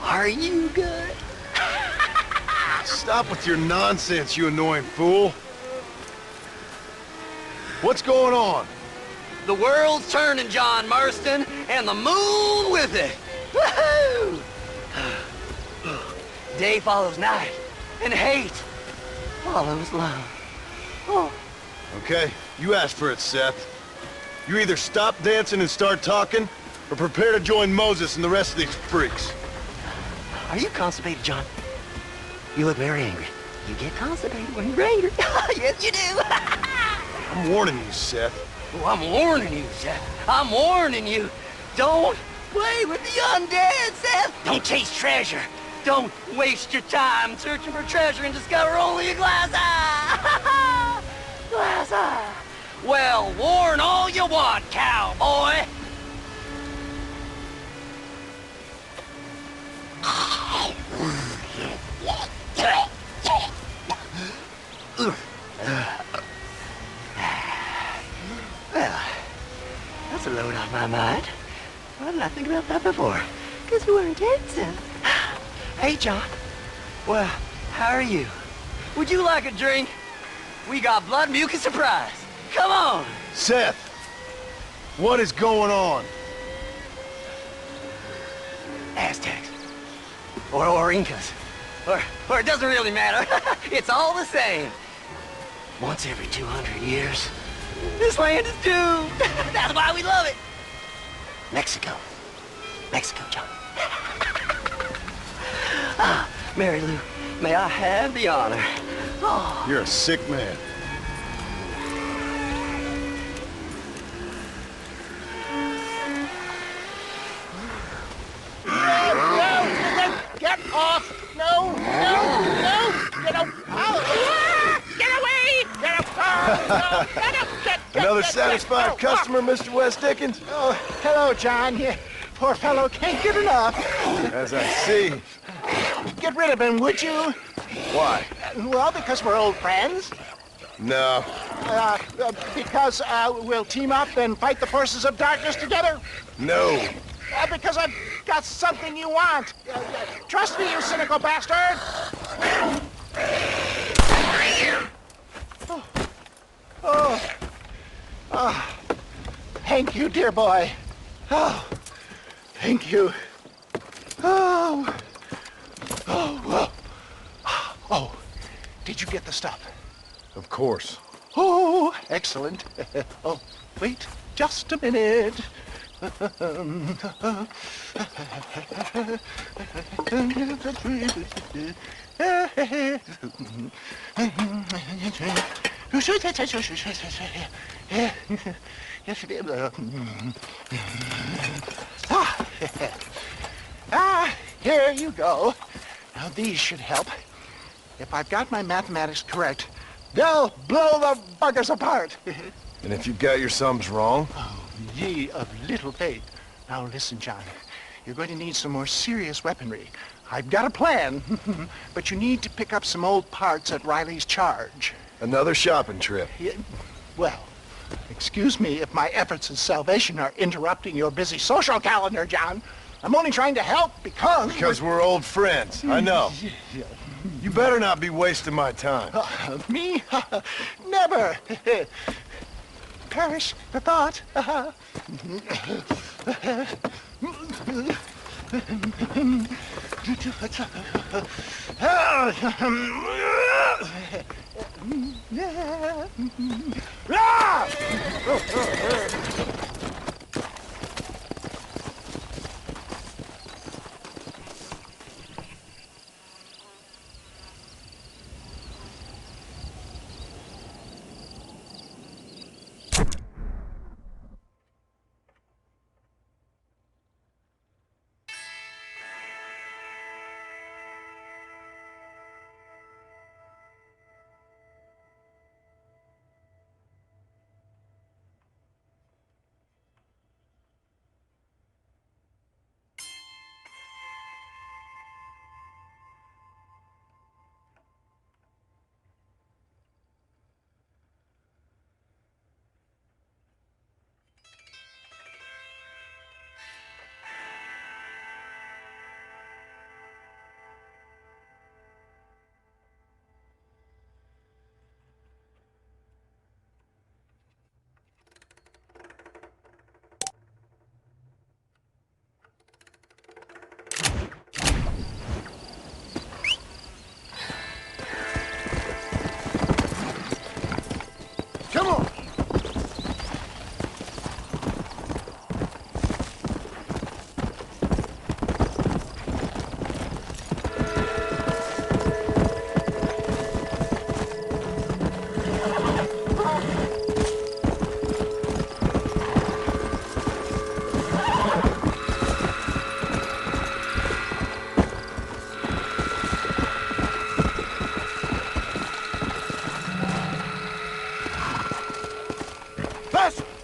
Are you good? Stop with your nonsense, you annoying fool. What's going on? The world's turning, John Marston, and the moon with it. Woohoo! Day follows night, and hate follows love. Oh. Okay, you asked for it, Seth. You either stop dancing and start talking, or prepare to join Moses and the rest of these freaks. Are you constipated, John? You look very angry. You get constipated when you're angry. Yes, you do. I'm warning you, Seth. Oh, I'm warning you, Seth. I'm warning you. Don't play with the undead, Seth. Don't chase treasure. Don't waste your time searching for treasure and discover only a glass eye. Glass eye. Well, warn all you want, cowboy. Well, that's a load off my mind. Why didn't I think about that before? Because you weren't dead, Seth. Hey, John. Well, how are you? Would you like a drink? We got blood mucus surprise. Come on! Seth! What is going on? Aztecs. Or Incas. Or it doesn't really matter. It's all the same. Once every 200 years, this land is doomed. That's why we love it. Mexico. Mexico, John. Ah, Mary Lou, may I have the honor? Oh. You're a sick man. Get off! No! Get off! Get away! Get up! Get up! Another satisfied customer, Mr. West Dickens? Oh, hello, John. Yeah, poor fellow can't get enough. As I see. Get rid of him, would you? Why? Well, because we're old friends. No. Because we'll team up and fight the forces of darkness together. No. Because I've got something you want. Trust me, you cynical bastard! Oh. Thank you, dear boy. Oh, thank you. Oh, did you get the stuff? Of course. Oh, excellent. Oh, wait just a minute. Here you go. Now these should help. If I've got my mathematics correct, they'll blow the buggers apart. And if you've got your sums wrong? Oh, ye of little faith. Now listen, John. You're going to need some more serious weaponry. I've got a plan, but you need to pick up some old parts at Riley's charge. Another shopping trip. Yeah, well, excuse me if my efforts at salvation are interrupting your busy social calendar, John. I'm only trying to help because... Because we're old friends, I know. You better not be wasting my time. Me? Never. Perish the thought. us!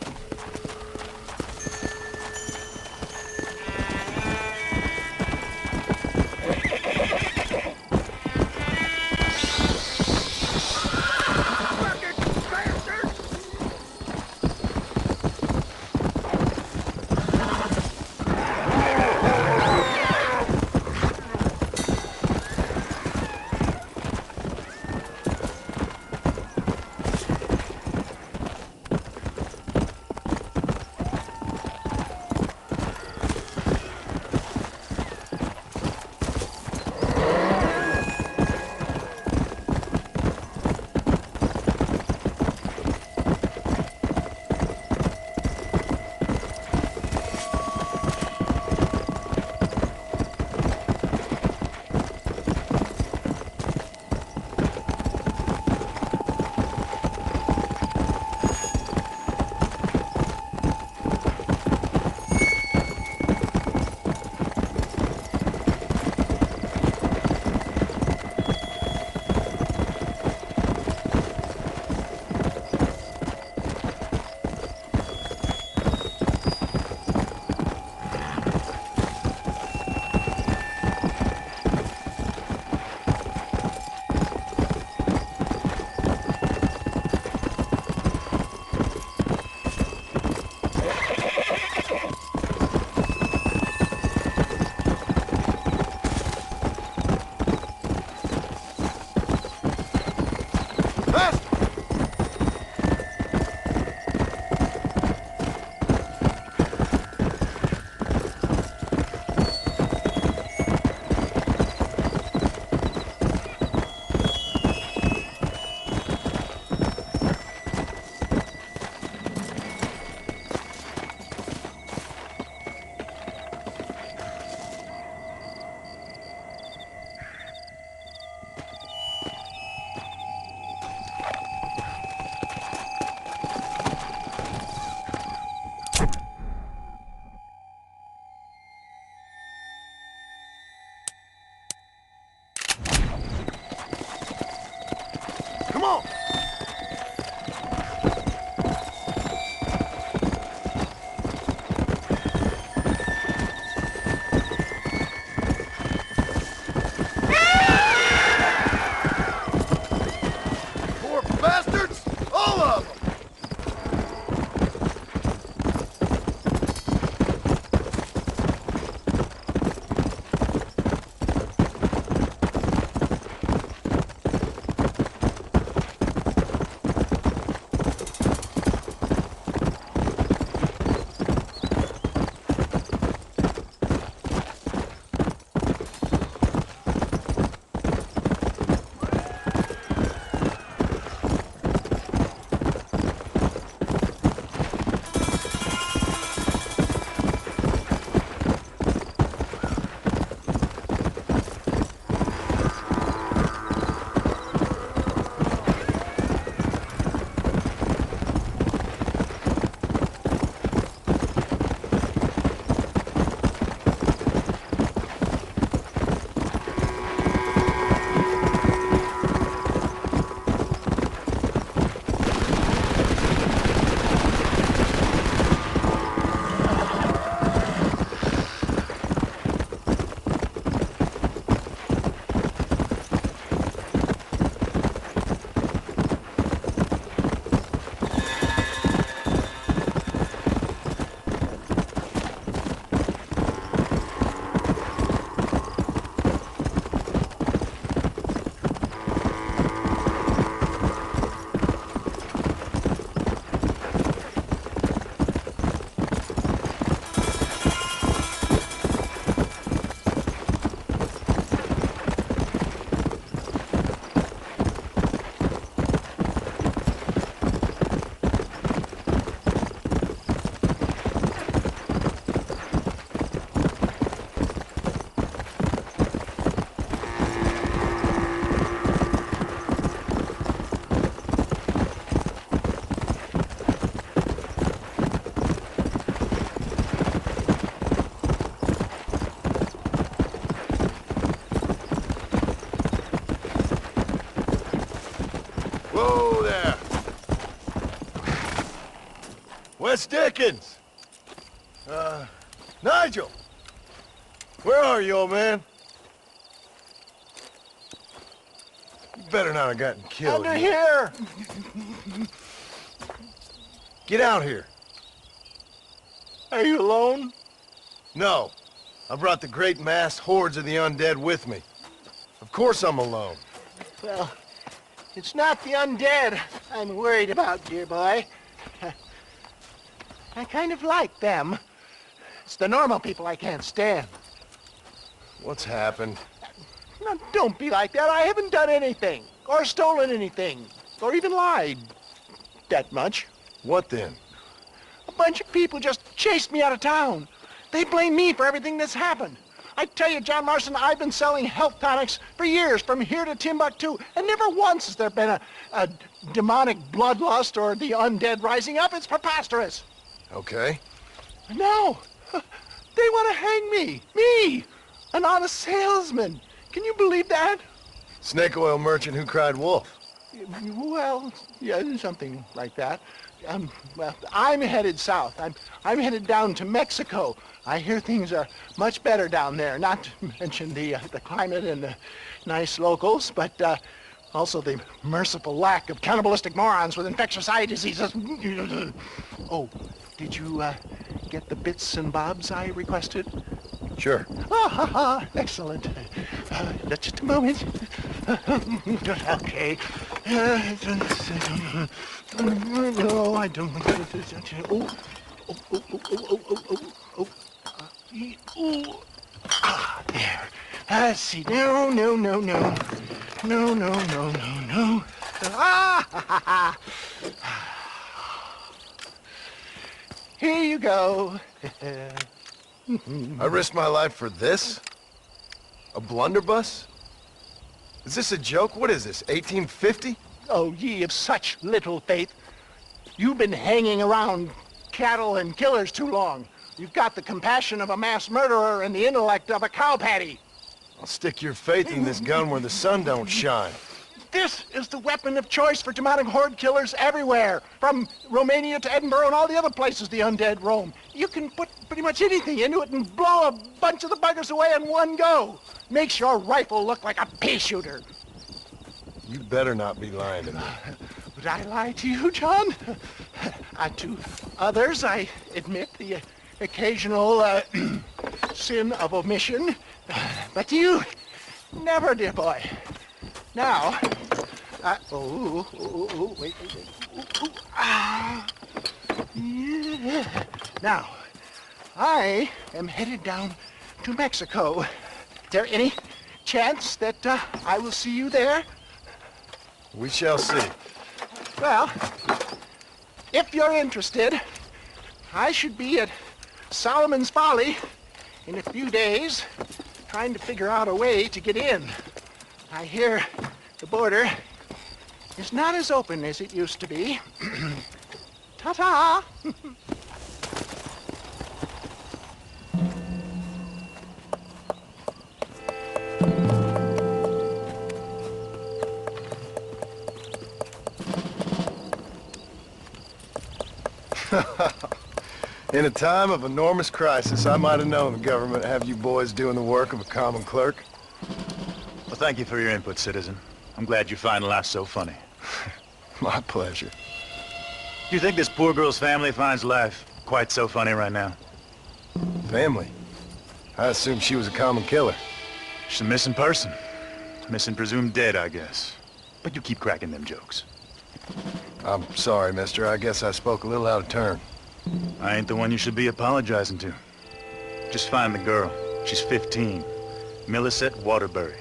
Wes Dickens! Nigel! Where are you, old man? You better not have gotten killed. Under here! Get out here. Are you alone? No. I brought the great mass hordes of the undead with me. Of course I'm alone. Well, it's not the undead I'm worried about, dear boy. I kind of like them. It's the normal people I can't stand. What's happened? Now, don't be like that. I haven't done anything, or stolen anything, or even lied that much. What then? A bunch of people just chased me out of town. They blame me for everything that's happened. I tell you, John Marston, I've been selling health tonics for years, from here to Timbuktu, and never once has there been a demonic bloodlust or the undead rising up. It's preposterous. Okay. No, they want to hang me. Me, an honest salesman. Can you believe that? Snake oil merchant who cried wolf. Well, yeah, something like that. Well, I'm headed south. I'm headed down to Mexico. I hear things are much better down there. Not to mention the climate and the nice locals, but also the merciful lack of cannibalistic morons with infectious eye diseases. Oh, did you get the bits and bobs I requested? Sure. Excellent. Just a moment. Okay. No, I don't. There. Let's see. No. Here you go. I risked my life for this? A blunderbuss? Is this a joke? What is this, 1850? Oh, ye of such little faith. You've been hanging around cattle and killers too long. You've got the compassion of a mass murderer and the intellect of a cow patty. I'll stick your faith in this gun where the sun don't shine. This is the weapon of choice for demonic horde killers everywhere, from Romania to Edinburgh and all the other places the undead roam. You can put pretty much anything into it and blow a bunch of the buggers away in one go. Makes your rifle look like a pea shooter. You better not be lying to me. Would I lie to you, John? To others, I admit the occasional sin of omission. But to you, never, dear boy. Now, wait. Yeah. Now, I am headed down to Mexico. Is there any chance that I will see you there? We shall see. Well, if you're interested, I should be at Solomon's Folly in a few days, trying to figure out a way to get in. I hear the border is not as open as it used to be. Ta-ta! In a time of enormous crisis, I might have known the government would have you boys doing the work of a common clerk. Well, thank you for your input, citizen. I'm glad you find life so funny. My pleasure. Do you think this poor girl's family finds life quite so funny right now? Family? I assumed she was a common killer. She's a missing person. Missing presumed dead, I guess. But you keep cracking them jokes. I'm sorry, mister. I guess I spoke a little out of turn. I ain't the one you should be apologizing to. Just find the girl. She's 15. Millicent Waterbury.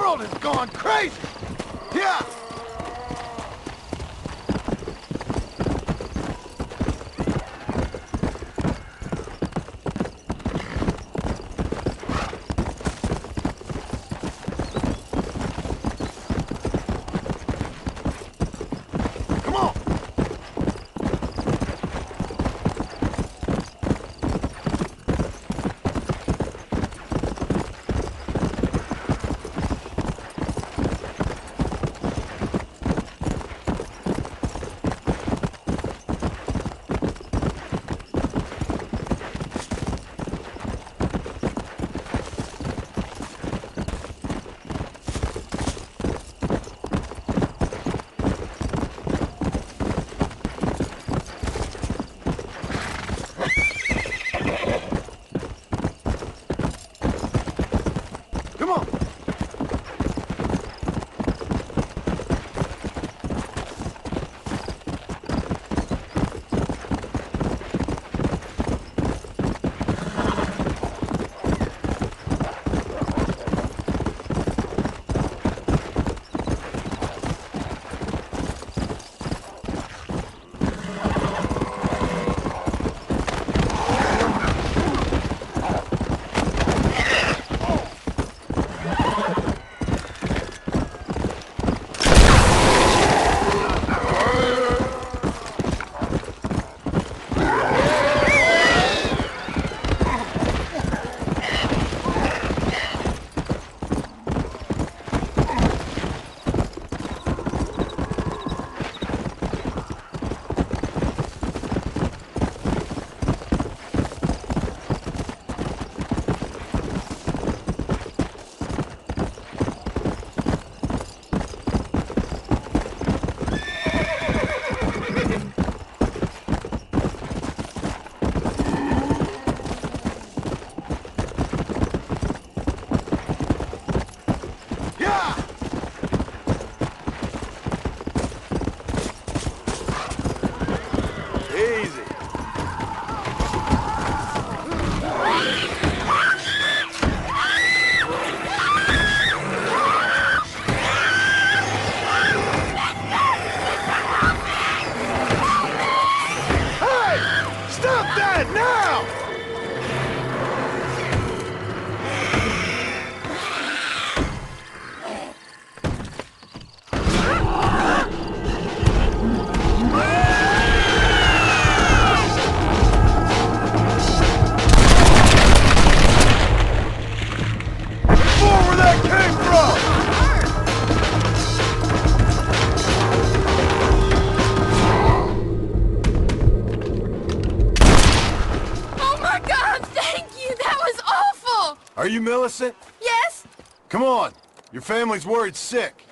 world has gone crazy! Yeah! Are you Millicent? Yes? Come on. Your family's worried sick.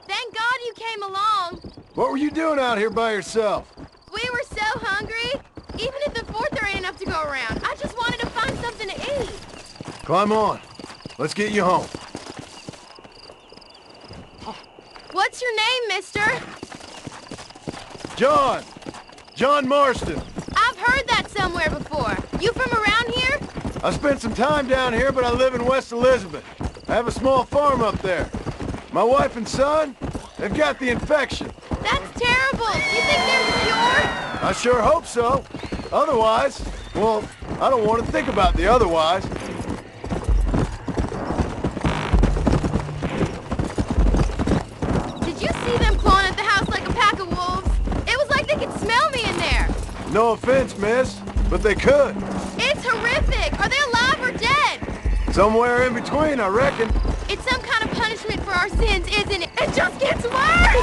Thank God you came along. What were you doing out here by yourself? We were so hungry. Even at the fort, there ain't enough to go around. I just wanted to find something to eat. Climb on. Let's get you home. What's your name, mister? John! John Marston. I've heard that somewhere before. You from around here? I spent some time down here, but I live in West Elizabeth. I have a small farm up there. My wife and son, they've got the infection. That's terrible. You think there's a cure? I sure hope so. Otherwise, well, I don't want to think about the otherwise. Did you see them clawing at the house like a pack of wolves? It was like they could smell me in there. No offense, miss, but they could. It's horrific. Are they alive or dead? Somewhere in between, I reckon. It's some kind of punishment for our sins, isn't it? It just gets worse!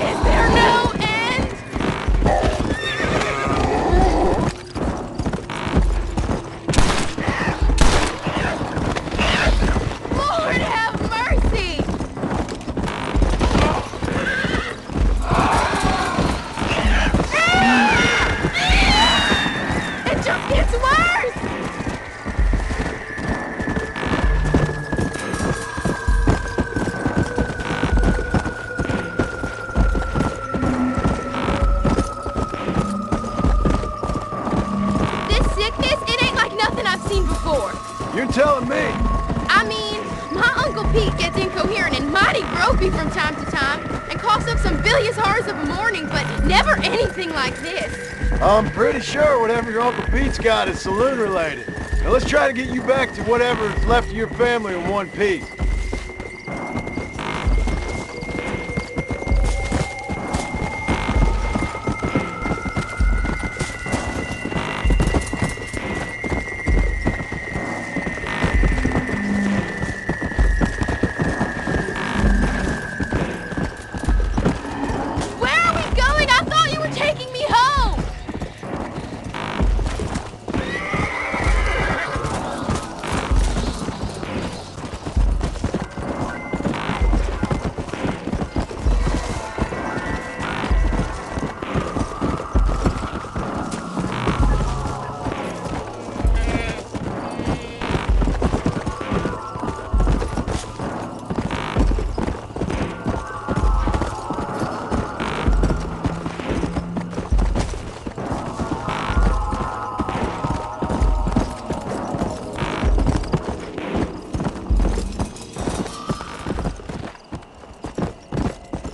Is there no end? Lord have mercy! It just gets worse! You're telling me. I mean, my Uncle Pete gets incoherent and mighty gropey from time to time, and coughs up some bilious horrors of a morning, but never anything like this. I'm pretty sure whatever your Uncle Pete's got is saloon-related. Now let's try to get you back to whatever is left of your family in one piece.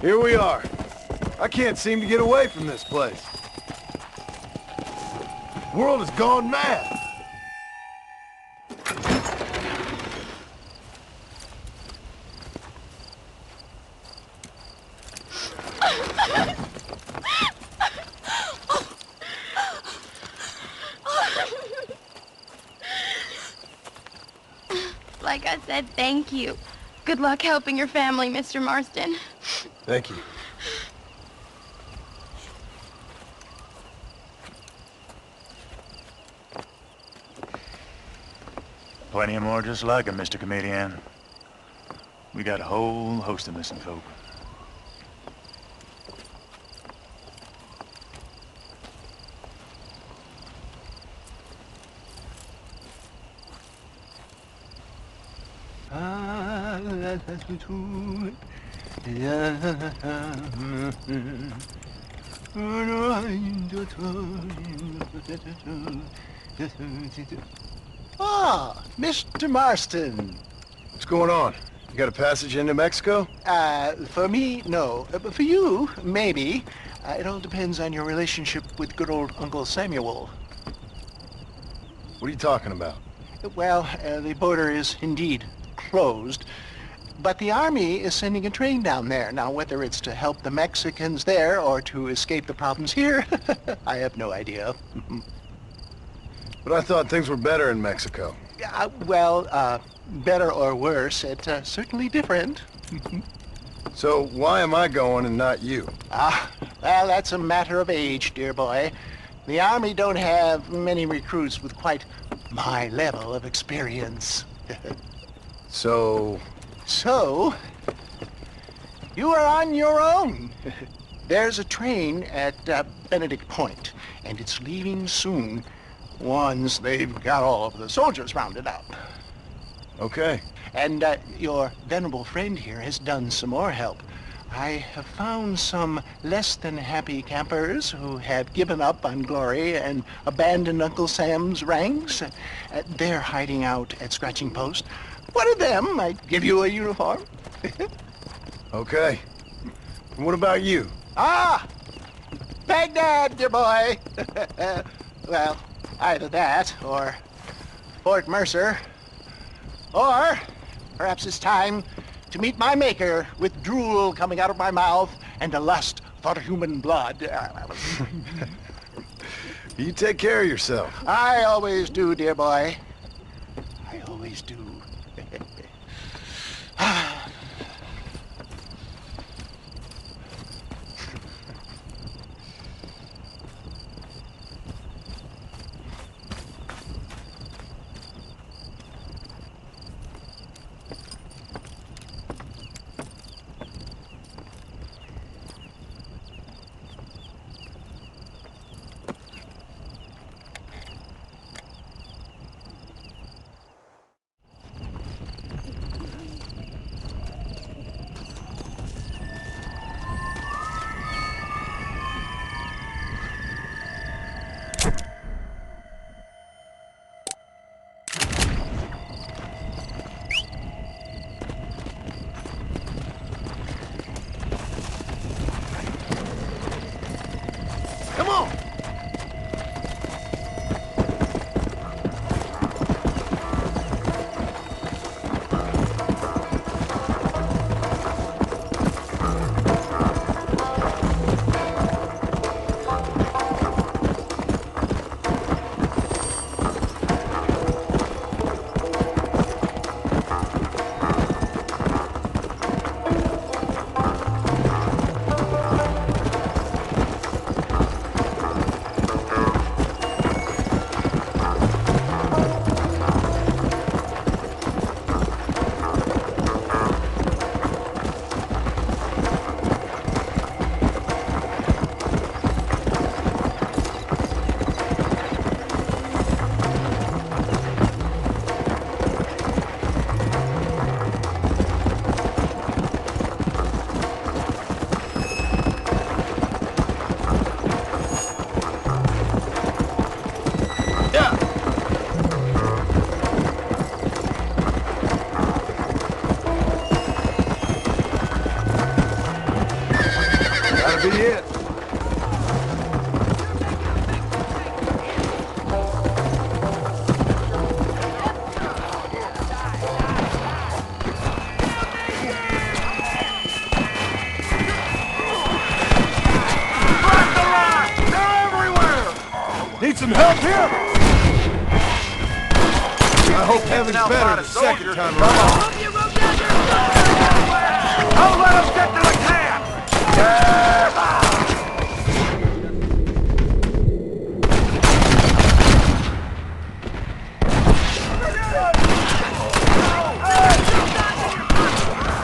Here we are. I can't seem to get away from this place. The world has gone mad. Like I said, thank you. Good luck helping your family, Mr. Marston. Thank you. Plenty of more just like him, Mr. Comedian. We got a whole host of missing folk. Ah, Mr. Marston. What's going on? You got a passage into Mexico? For me, no. But for you, maybe. It all depends on your relationship with good old Uncle Samuel. What are you talking about? Well, the border is indeed closed. But the Army is sending a train down there. Now, whether it's to help the Mexicans there or to escape the problems here, I have no idea. But I thought things were better in Mexico. Better or worse, it's certainly different. So why am I going and not you? Well, that's a matter of age, dear boy. The Army don't have many recruits with quite my level of experience. So, you are on your own. There's a train at Benedict Point, and it's leaving soon once they've got all of the soldiers rounded up. Okay. And your venerable friend here has done some more help. I have found some less than happy campers who have given up on glory and abandoned Uncle Sam's ranks. They're hiding out at Scratching Post. One of them might give you a uniform. Okay. And what about you? Baghdad, dear boy. Well, either that or Fort Mercer. Or perhaps it's time to meet my maker with drool coming out of my mouth and a lust for human blood. You take care of yourself. I always do, dear boy. I always do. Need some help here? I hope heaven's better the second time around. Don't let us get to the camp!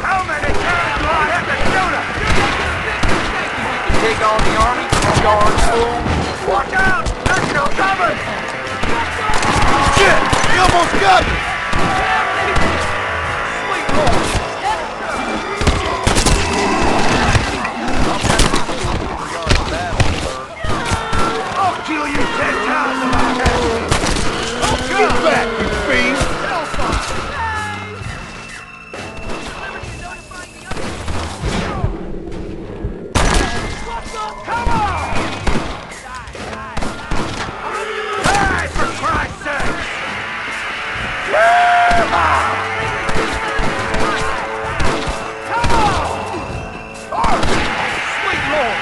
How many times do I have to shoot him? Take on the army, guard school. Watch out! They're still coming! Shit! He almost got me! Sweet Lord! I'll kill you 10 times if I have to! Get back, you fiend! Come on! Hey, for Christ's sake! Come on! Oh, sweet Lord!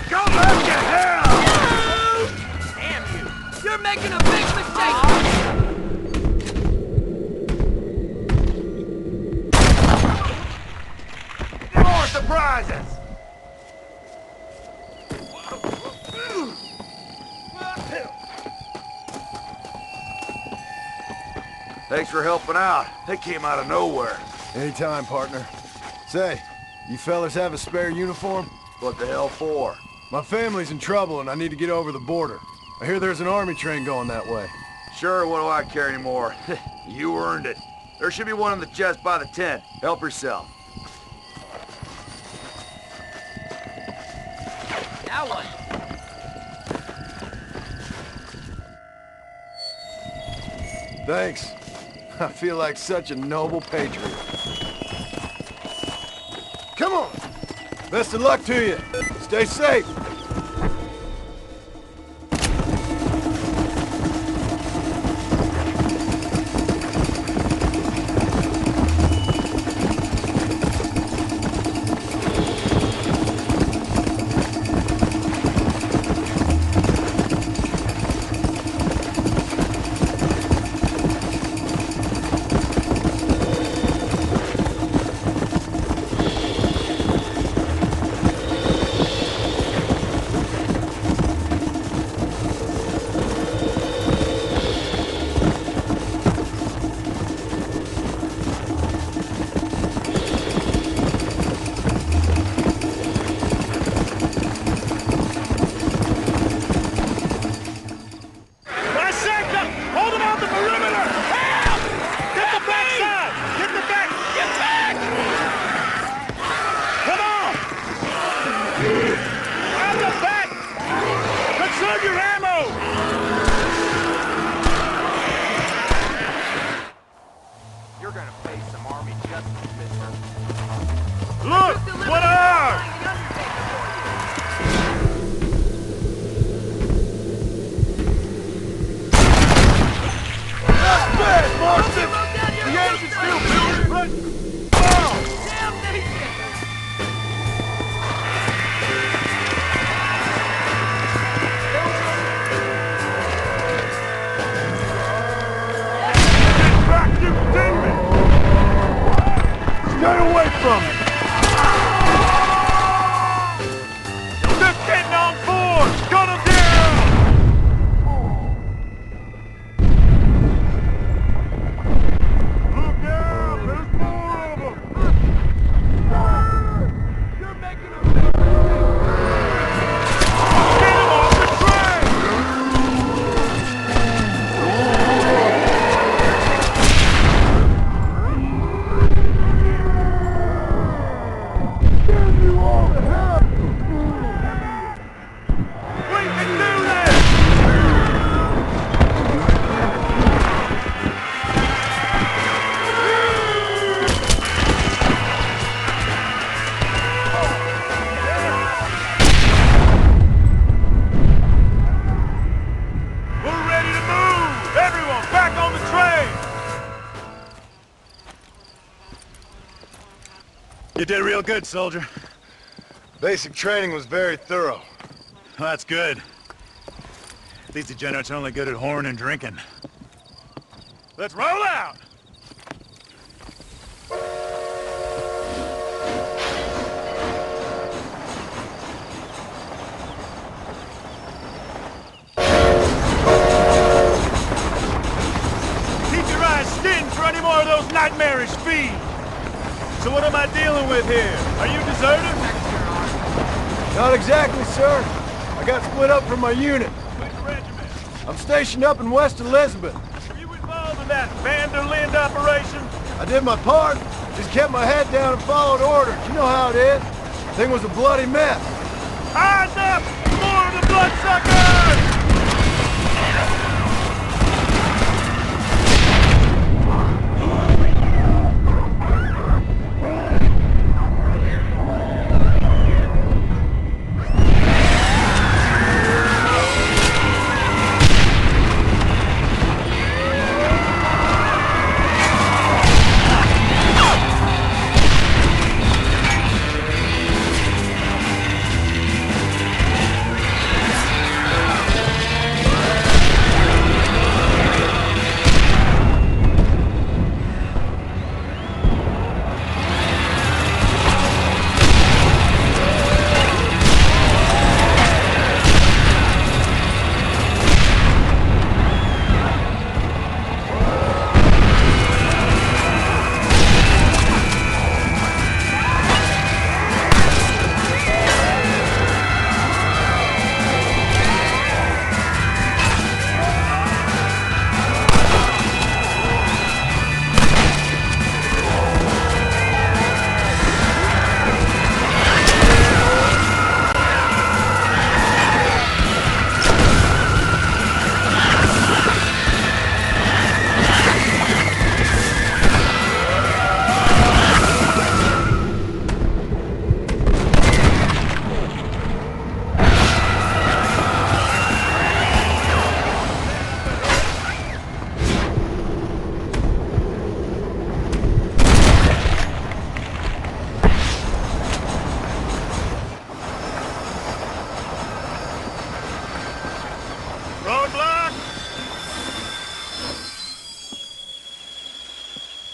Go back to hell! Damn you! You're making a big mistake! More surprises! Thanks for helping out. They came out of nowhere. Anytime, partner. Say, you fellas have a spare uniform? What the hell for? My family's in trouble and I need to get over the border. I hear there's an army train going that way. Sure, what do I care anymore? You earned it. There should be one in the chest by the tent. Help yourself. Now what? Thanks. I feel like such a noble patriot. Come on! Best of luck to you. Stay safe. Marston! The engine's still building, but... Oh! Damnation! Get back, you demon! Stay away from me! They're getting on board! Gun 'em down! You did real good, soldier. Basic training was very thorough. Well, that's good. These degenerates are only good at whoring and drinking. Let's roll out! Keep your eyes skinned for any more of those nightmarish feeds! So what am I dealing with here? Are you deserters? Not exactly, sir. I got split up from my unit. Which regiment? I'm stationed up in West Elizabeth. Were you involved in that Vanderlind operation? I did my part. Just kept my head down and followed orders. You know how it is. Thing was a bloody mess. Eyes up! More of the bloodsuckers!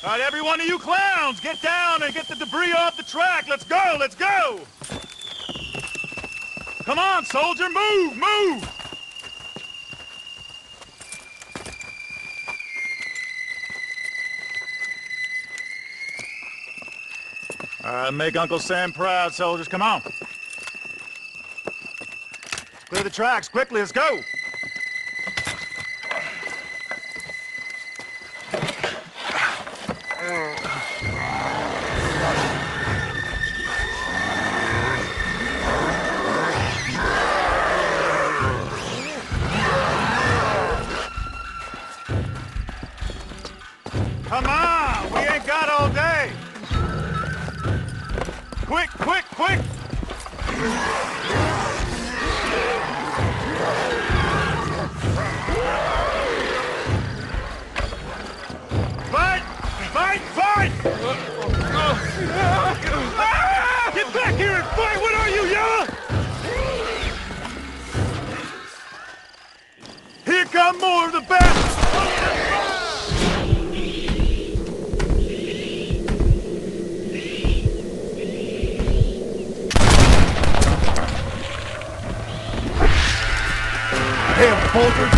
All right, every one of you clowns, get down and get the debris off the track. Let's go, let's go! Come on, soldier, move, move! Make Uncle Sam proud, soldiers. Come on. Clear the tracks, quickly, let's go! Come on! We ain't got all day! Quick, quick, quick! Fight! Fight! Fight! Get back here and fight! What are you, Yella? Here come more of the best! Damn bolters!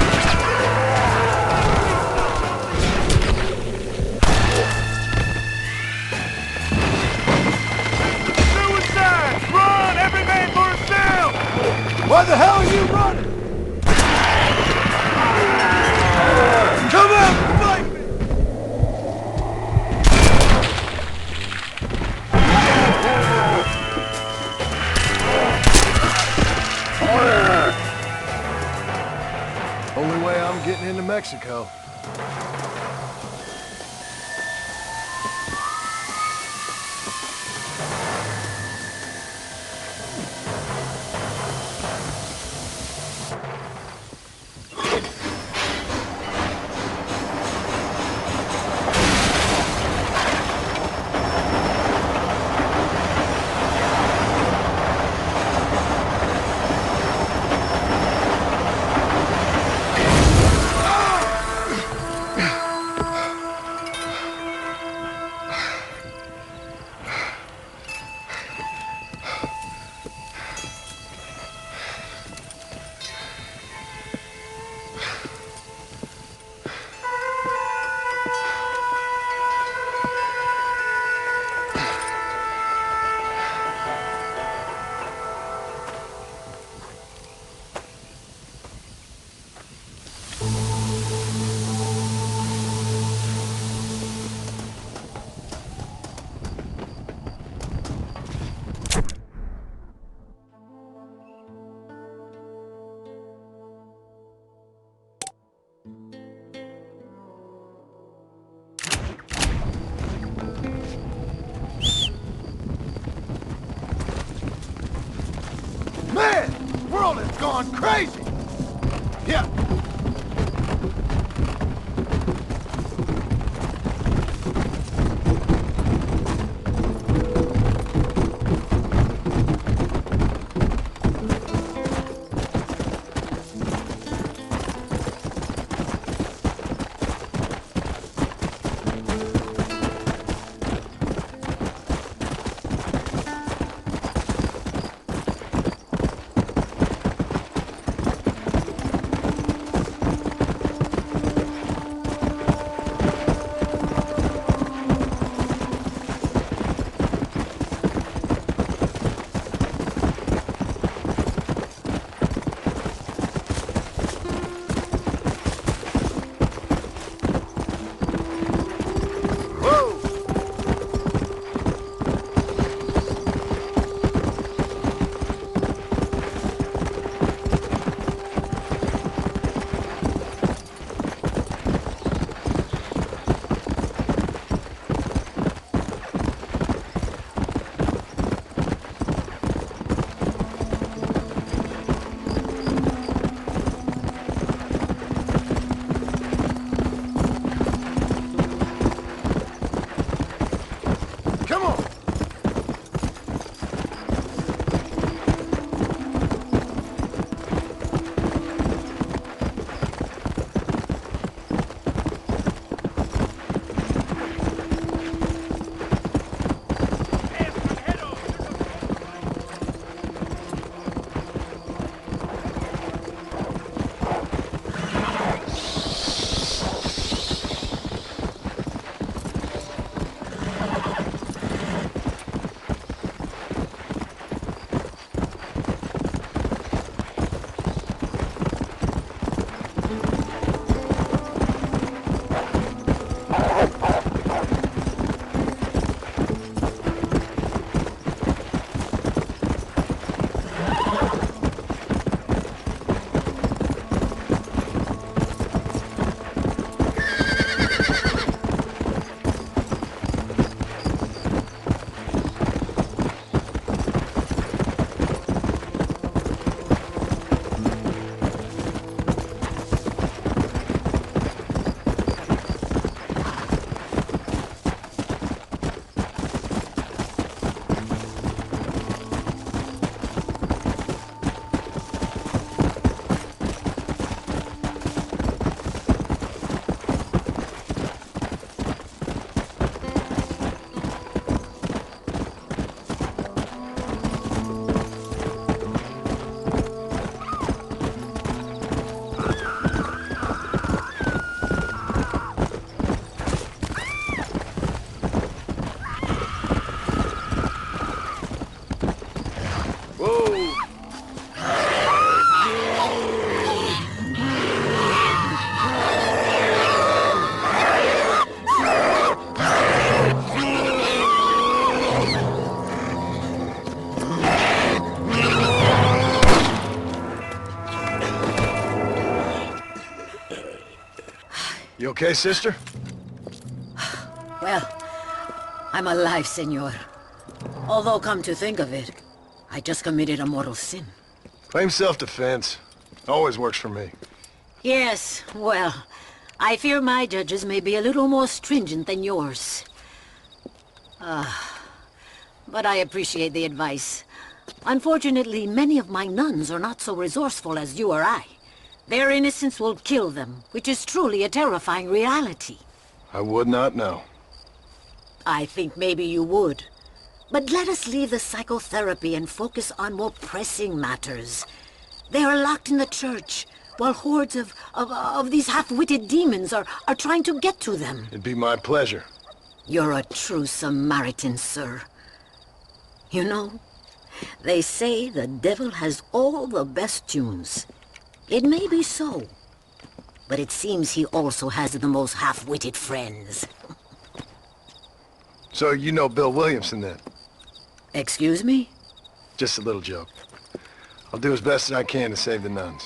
Suicide! Run! Every man for himself! Why the hell are you running? Come out and fight me! Only way I'm getting into Mexico. gone crazy! Yeah. You okay, sister? Well, I'm alive, senor. Although, come to think of it, I just committed a mortal sin. Claim self-defense. Always works for me. Yes, well, I fear my judges may be a little more stringent than yours. But I appreciate the advice. Unfortunately, many of my nuns are not so resourceful as you or I. Their innocence will kill them, which is truly a terrifying reality. I would not know. I think maybe you would. But let us leave the psychotherapy and focus on more pressing matters. They are locked in the church, while hordes of these half-witted demons are trying to get to them. It'd be my pleasure. You're a true Samaritan, sir. You know, they say the devil has all the best tunes. It may be so, but it seems he also has the most half-witted friends. So you know Bill Williamson, then? Excuse me? Just a little joke. I'll do as best as I can to save the nuns.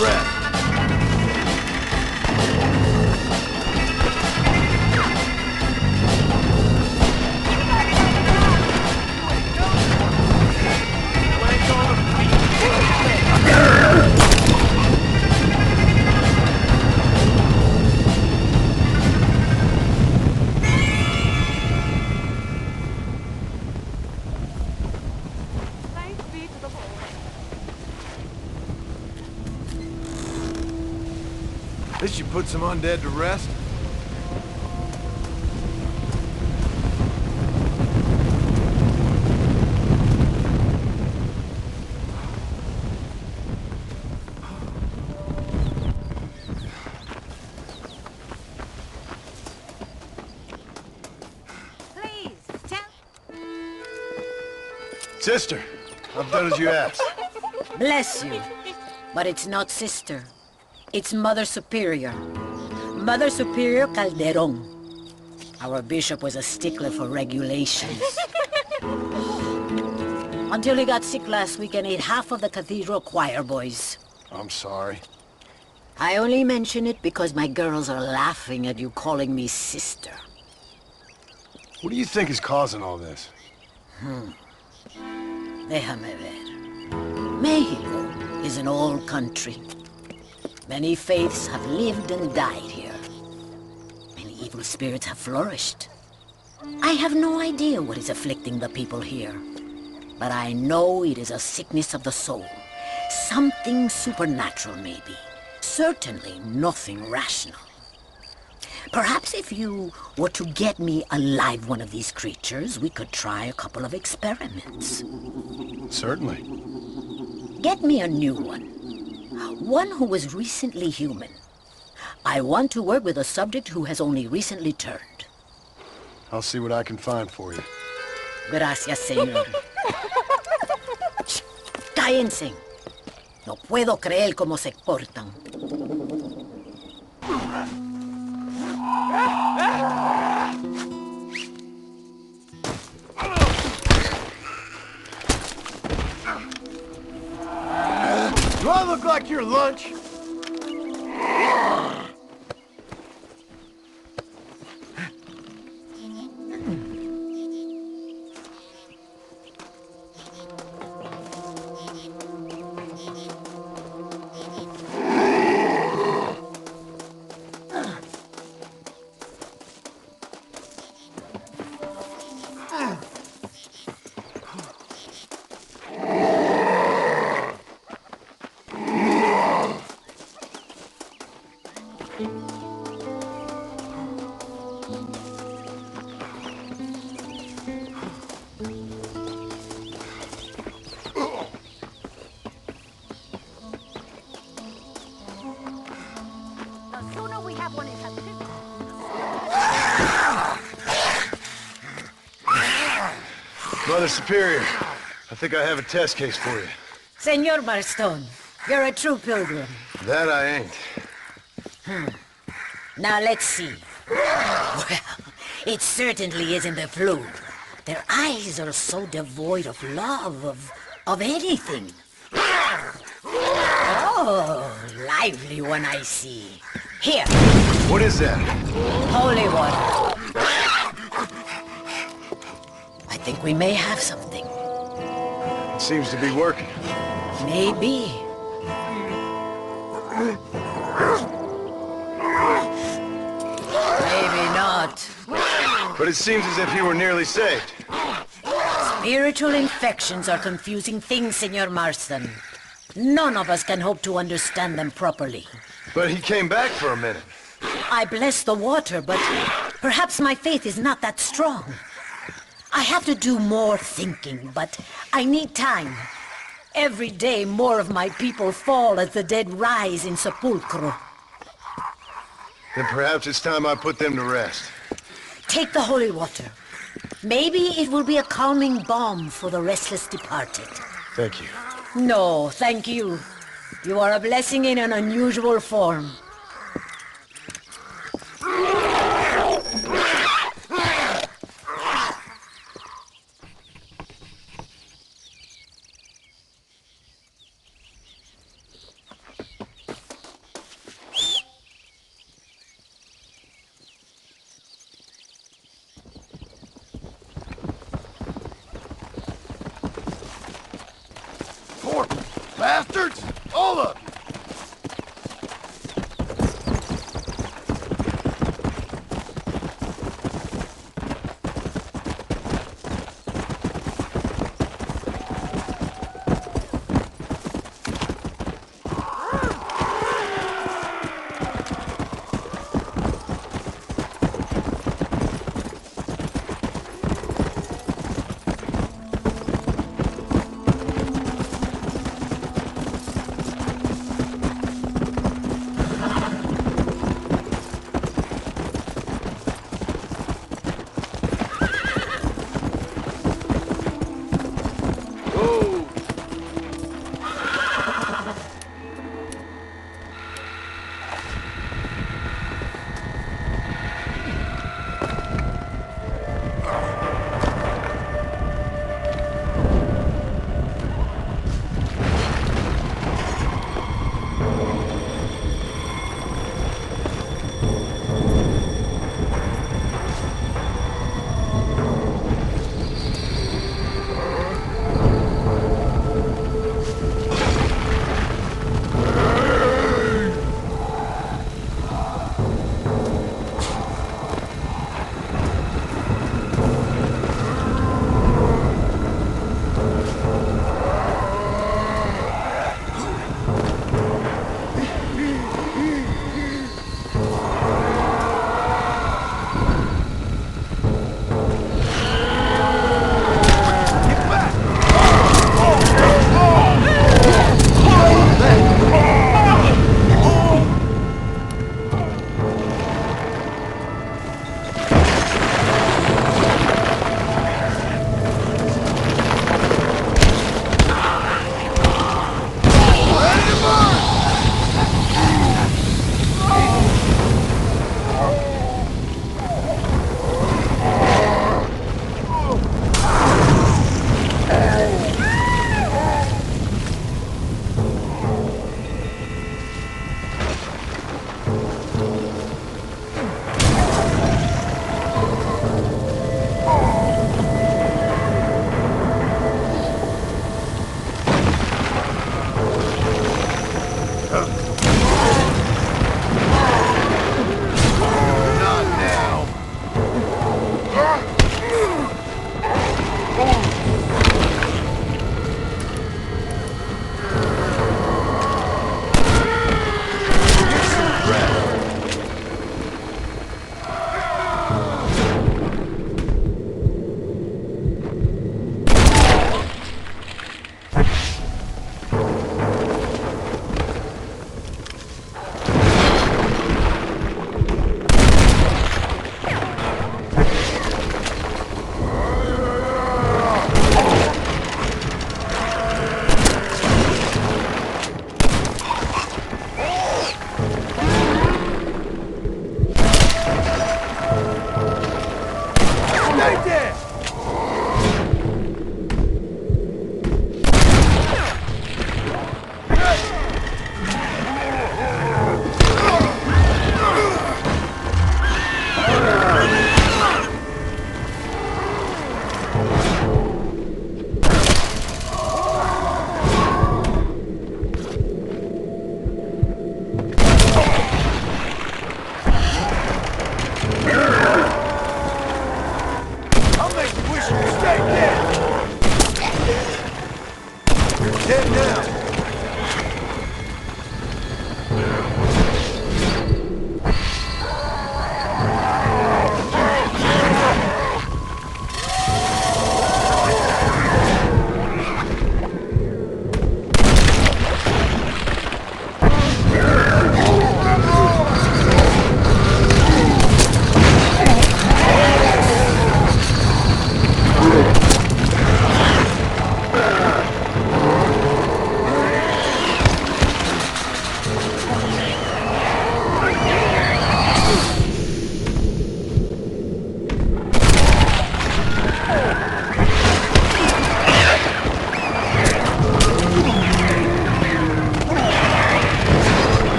breath. At least you put some undead to rest. Please, tell... Sister, I've done as you asked. Bless you. But it's not sister. It's Mother Superior. Mother Superior Calderon. Our bishop was a stickler for regulations. Until he got sick last week and ate half of the cathedral choir boys. I'm sorry. I only mention it because my girls are laughing at you calling me sister. What do you think is causing all this? Déjame ver. Mexico is an old country. Many faiths have lived and died here. Many evil spirits have flourished. I have no idea what is afflicting the people here. But I know it is a sickness of the soul. Something supernatural, maybe. Certainly nothing rational. Perhaps if you were to get me alive one of these creatures, we could try a couple of experiments. Certainly. Get me a new one. One who was recently human. I want to work with a subject who has only recently turned. I'll see what I can find for you. Gracias, señor. Shh, cállense. No puedo creer cómo se portan. Do I look like your lunch? Mother Superior, I think I have a test case for you. Senor Marston, you're a true pilgrim. That I ain't. Now let's see. Well, it certainly isn't the flu. Their eyes are so devoid of love, of anything. Oh, lively one I see. Here. What is that? Holy water. I think we may have something. Seems to be working. Maybe. Maybe not. But it seems as if you were nearly saved. Spiritual infections are confusing things, Senor Marston. None of us can hope to understand them properly. But he came back for a minute. I bless the water, but perhaps my faith is not that strong. I have to do more thinking, but I need time. Every day more of my people fall as the dead rise in sepulchro. Then perhaps it's time I put them to rest. Take the holy water. Maybe it will be a calming balm for the restless departed. Thank you. No, thank you. You are a blessing in an unusual form.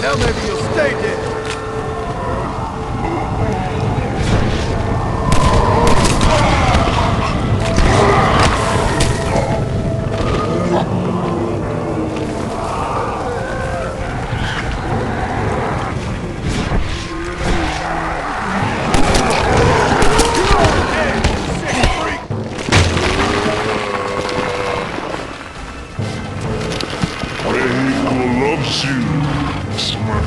Hell, maybe you'll stay dead. Loves you, smart.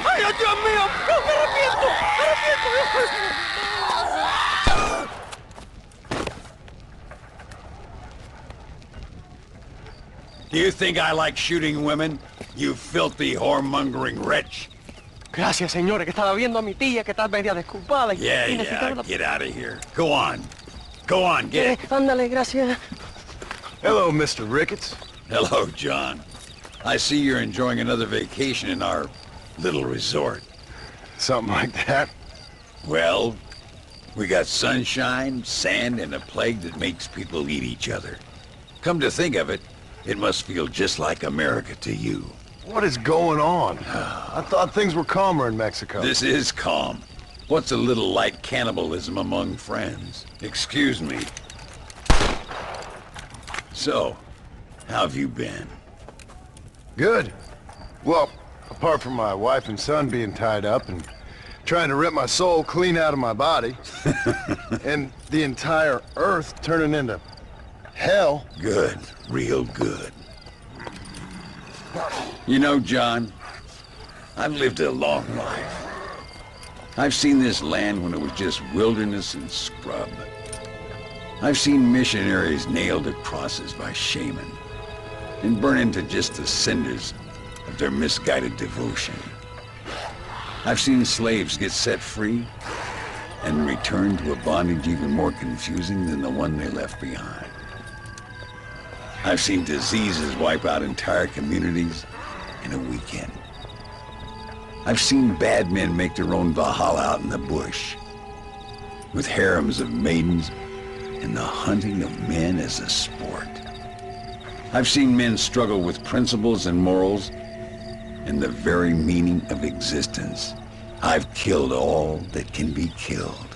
¡Ay, Dios mío! ¡No, me arrepiento! ¡Me arrepiento! Do you think I like shooting women, you filthy whoremongering wretch? Gracias, señores, que estaba viendo a mi tía que está media desculpada. Yeah, get out of here. Go on. Go on, get it. Ándale, gracias. Hello, Mr. Ricketts. Hello, John. I see you're enjoying another vacation in our little resort. Something like that. Well, we got sunshine, sand, and a plague that makes people eat each other. Come to think of it, it must feel just like America to you. What is going on? I thought things were calmer in Mexico. This is calm. What's a little light cannibalism among friends? Excuse me. So, how have you been? Good. Well, apart from my wife and son being tied up and trying to rip my soul clean out of my body, and the entire Earth turning into hell. Good. Real good. You know, John, I've lived a long life. I've seen this land when it was just wilderness and scrub. I've seen missionaries nailed to crosses by shaman and burn into just the cinders of their misguided devotion. I've seen slaves get set free and return to a bondage even more confusing than the one they left behind. I've seen diseases wipe out entire communities in a weekend. I've seen bad men make their own Valhalla out in the bush, with harems of maidens and the hunting of men as a sport. I've seen men struggle with principles and morals and the very meaning of existence. I've killed all that can be killed.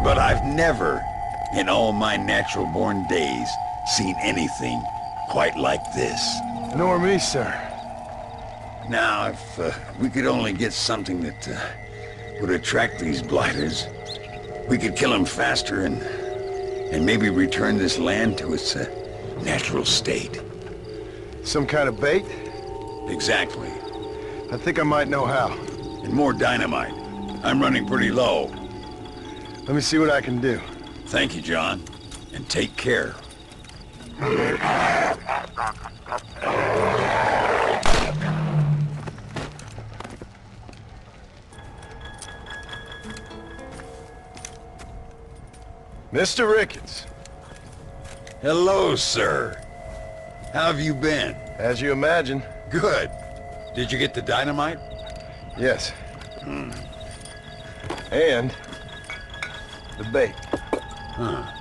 But I've never, in all my natural-born days, seen anything quite like this. Nor me, sir. Now, if we could only get something that would attract these blighters, we could kill them faster and maybe return this land to its natural state. Some kind of bait? Exactly. I think I might know how. And more dynamite. I'm running pretty low. Let me see what I can do. Thank you, John. And take care. Mr. Ricketts. Hello, sir. How have you been? As you imagine. Good. Did you get the dynamite? Yes. And the bait. Huh.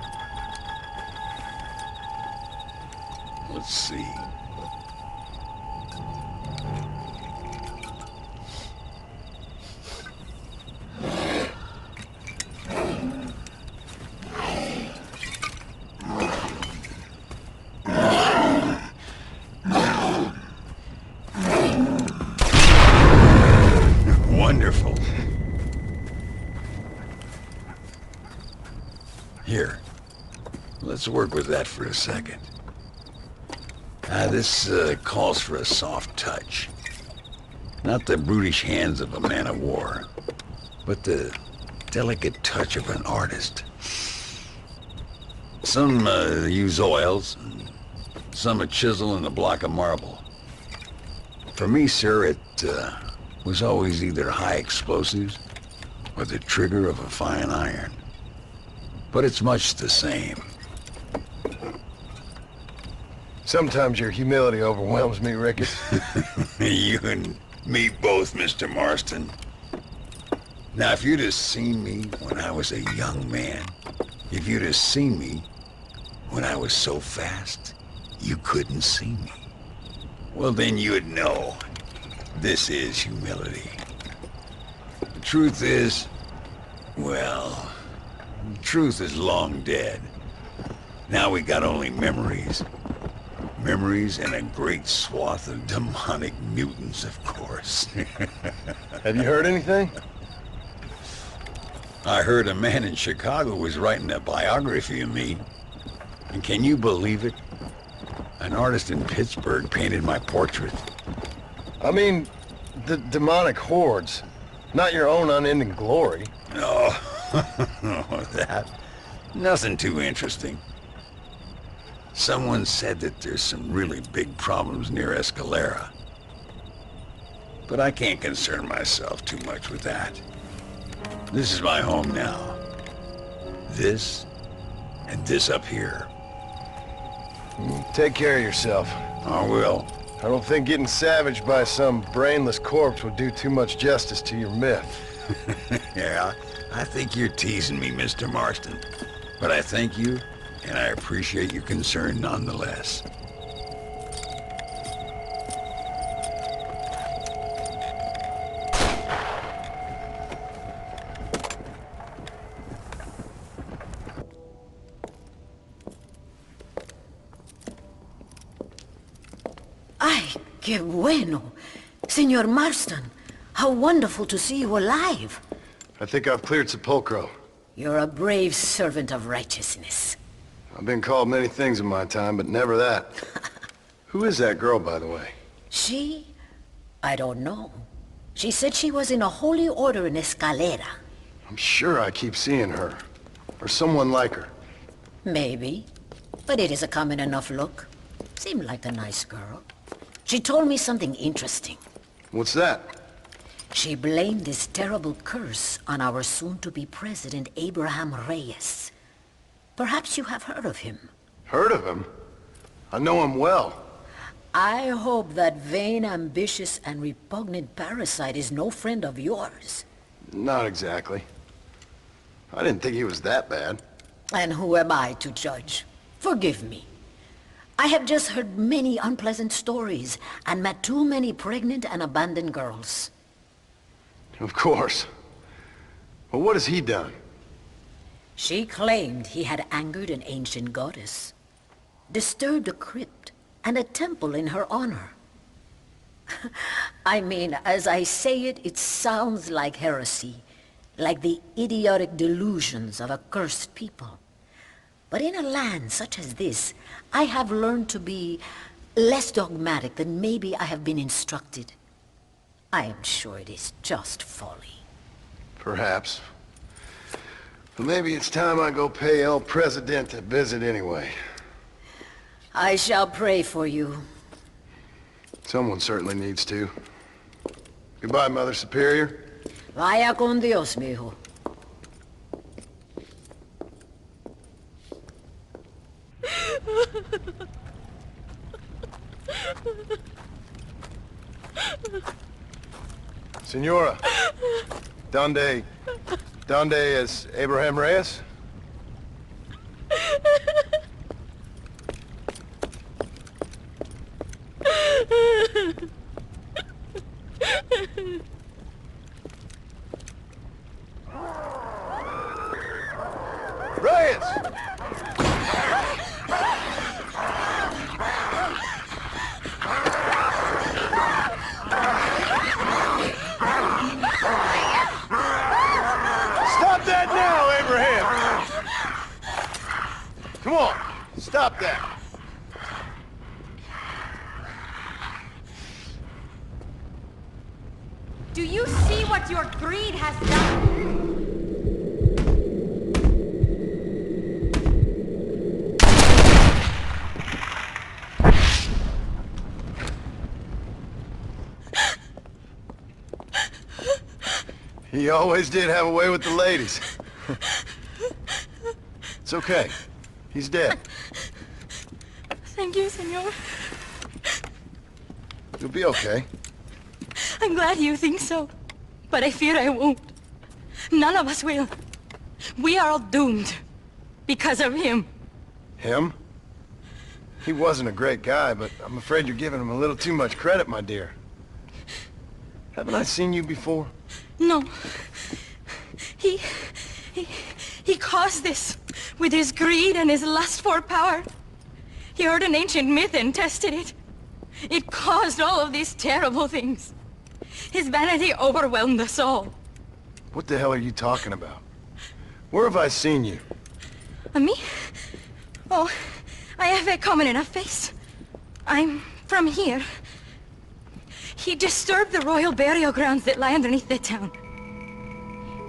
Let's see. Wonderful. Here, let's work with that for a second. This calls for a soft touch. Not the brutish hands of a man of war, but the delicate touch of an artist. Some use oils, some a chisel and a block of marble. For me, sir, it was always either high explosives or the trigger of a fine iron. But it's much the same. Sometimes your humility overwhelms me, Ricketts. You and me both, Mr. Marston. Now, if you'd have seen me when I was a young man, if you'd have seen me when I was so fast, you couldn't see me, well, then you'd know this is humility. The truth is, well, the truth is long dead. Now we got only memories. Memories and a great swath of demonic mutants, of course. Have you heard anything? I heard a man in Chicago was writing a biography of me. And can you believe it? An artist in Pittsburgh painted my portrait. I mean, the demonic hordes, not your own unending glory. No, that. Nothing too interesting. Someone said that there's some really big problems near Escalera. But I can't concern myself too much with that. This is my home now. This, and this up here. Take care of yourself. I will. I don't think getting savaged by some brainless corpse would do too much justice to your myth. Yeah, I think you're teasing me, Mr. Marston. But I thank you, and I appreciate your concern nonetheless. Ay, qué bueno. Senor Marston, how wonderful to see you alive. I think I've cleared Sepulcro. You're a brave servant of righteousness. I've been called many things in my time, but never that. Who is that girl, by the way? She? I don't know. She said she was in a holy order in Escalera. I'm sure I keep seeing her. Or someone like her. Maybe. But it is a common enough look. Seemed like a nice girl. She told me something interesting. What's that? She blamed this terrible curse on our soon-to-be president, Abraham Reyes. Perhaps you have heard of him. Heard of him? I know him well. I hope that vain, ambitious, and repugnant parasite is no friend of yours. Not exactly. I didn't think he was that bad. And who am I to judge? Forgive me. I have just heard many unpleasant stories and met too many pregnant and abandoned girls. Of course. But what has he done? She claimed he had angered an ancient goddess, disturbed a crypt and a temple in her honor. I mean, as I say it, it sounds like heresy, like the idiotic delusions of a cursed people. But in a land such as this, I have learned to be less dogmatic than maybe I have been instructed. I am sure it is just folly. Perhaps. Well, maybe it's time I go pay El Presidente a visit anyway. I shall pray for you. Someone certainly needs to. Goodbye, Mother Superior. Vaya con Dios, mijo. Senora, donde es Abraham Reyes? Reyes! Stop that now, Abraham! Come on, stop that. Do you see what your greed has done? He always did have a way with the ladies. It's okay. He's dead. Thank you, senor. You'll be okay. I'm glad you think so. But I fear I won't. None of us will. We are all doomed. Because of him. Him? He wasn't a great guy, but I'm afraid you're giving him a little too much credit, my dear. Haven't I seen you before? No. He caused this with his greed and his lust for power. He heard an ancient myth and tested it. It caused all of these terrible things. His vanity overwhelmed us all. What the hell are you talking about? Where have I seen you? Me? Oh, I have a common enough face. I'm from here. He disturbed the royal burial grounds that lie underneath the town.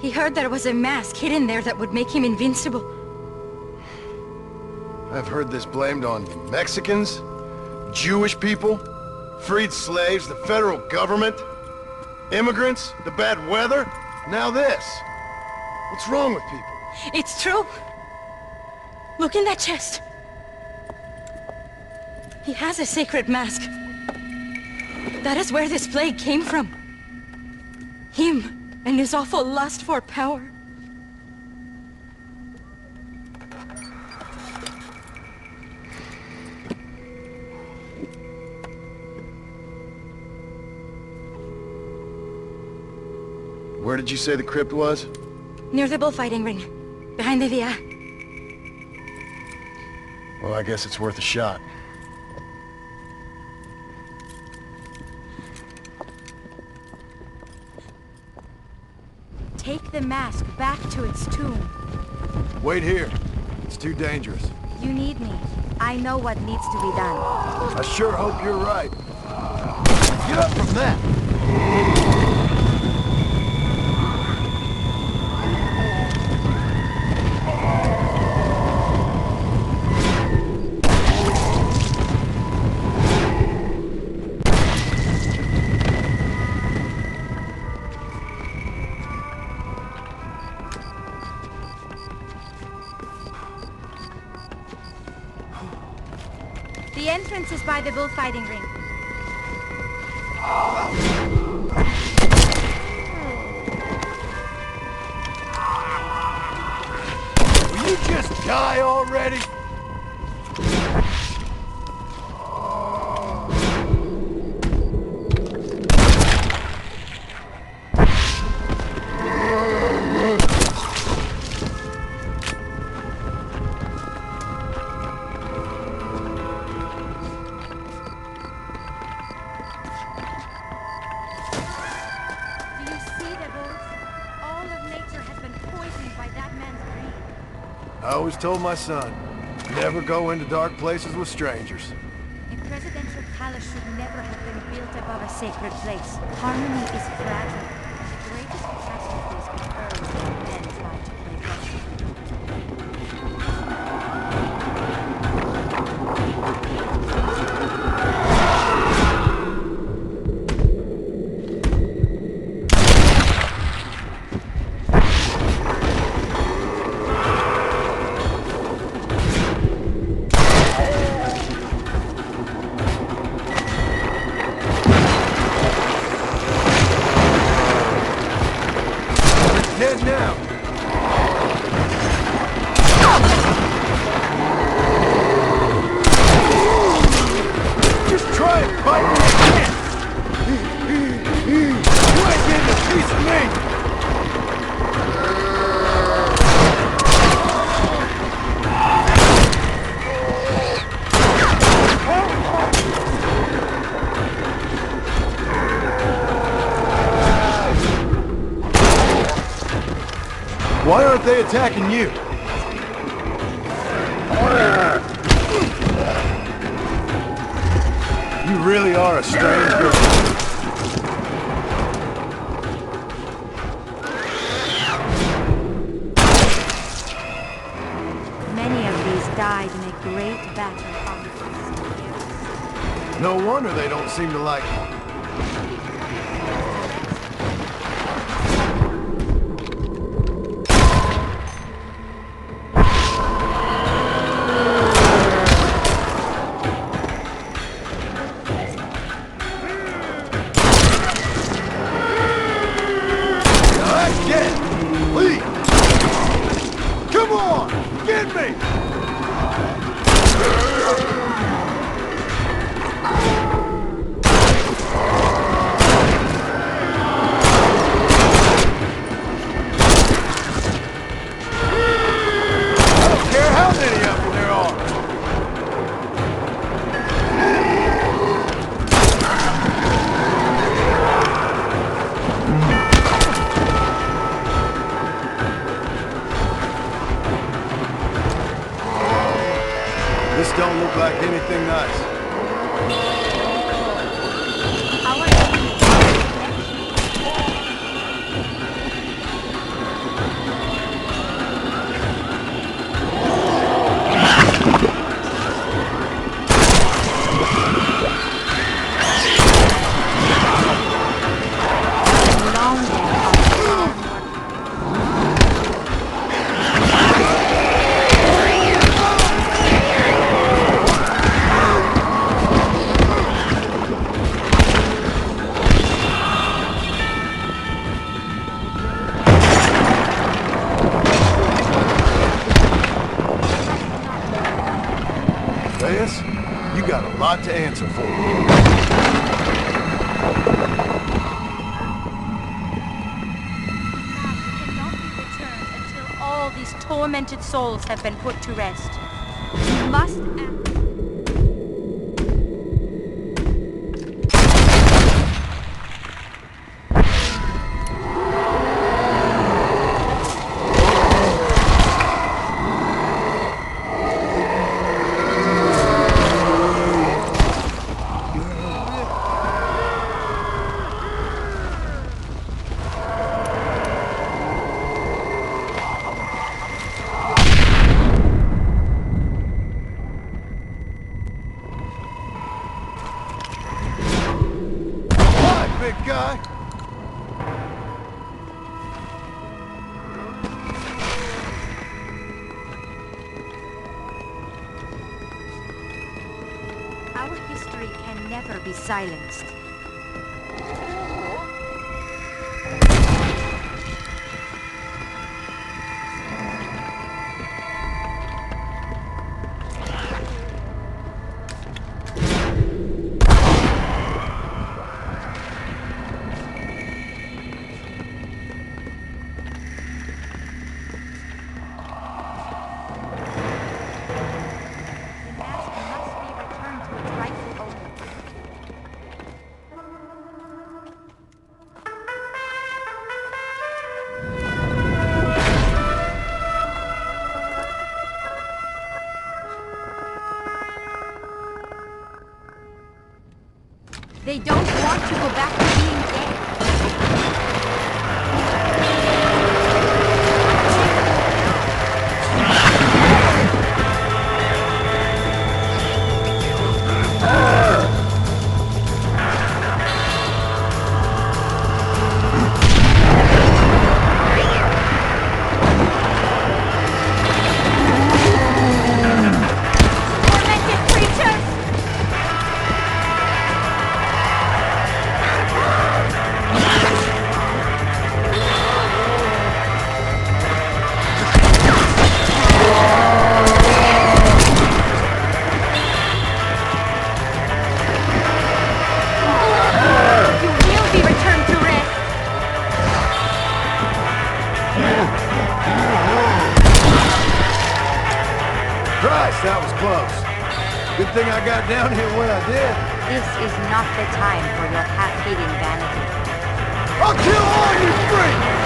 He heard there was a mask hidden there that would make him invincible. I've heard this blamed on Mexicans, Jewish people, freed slaves, the federal government, immigrants, the bad weather, now this. What's wrong with people? It's true. Look in that chest. He has a sacred mask. That is where this plague came from. Him and his awful lust for power. Where did you say the crypt was? Near the bullfighting ring. Behind the via. Well, I guess it's worth a shot. Take the mask back to its tomb. Wait here. It's too dangerous. You need me. I know what needs to be done. I sure hope you're right. Get up from that! The entrance is by the bullfighting ring. Will you just die already? I always told my son, never go into dark places with strangers. A presidential palace should never have been built above a sacred place. Harmony is fragile. The greatest catastrophes occur when men try to play God. Head now. Just try and fight me again. You ain't getting a piece of me. Why aren't they attacking you? You really are a strange girl. Many of these died in a great battle on the field. No wonder they don't seem to like you. This don't look like anything nice. You got a lot to answer for. All these tormented souls have been put to rest. You must act. Big guy. Our history can never be silenced. Christ, that was close. Good thing I got down here when I did. This is not the time for your half-eaten vanity. I'll kill all you freaks!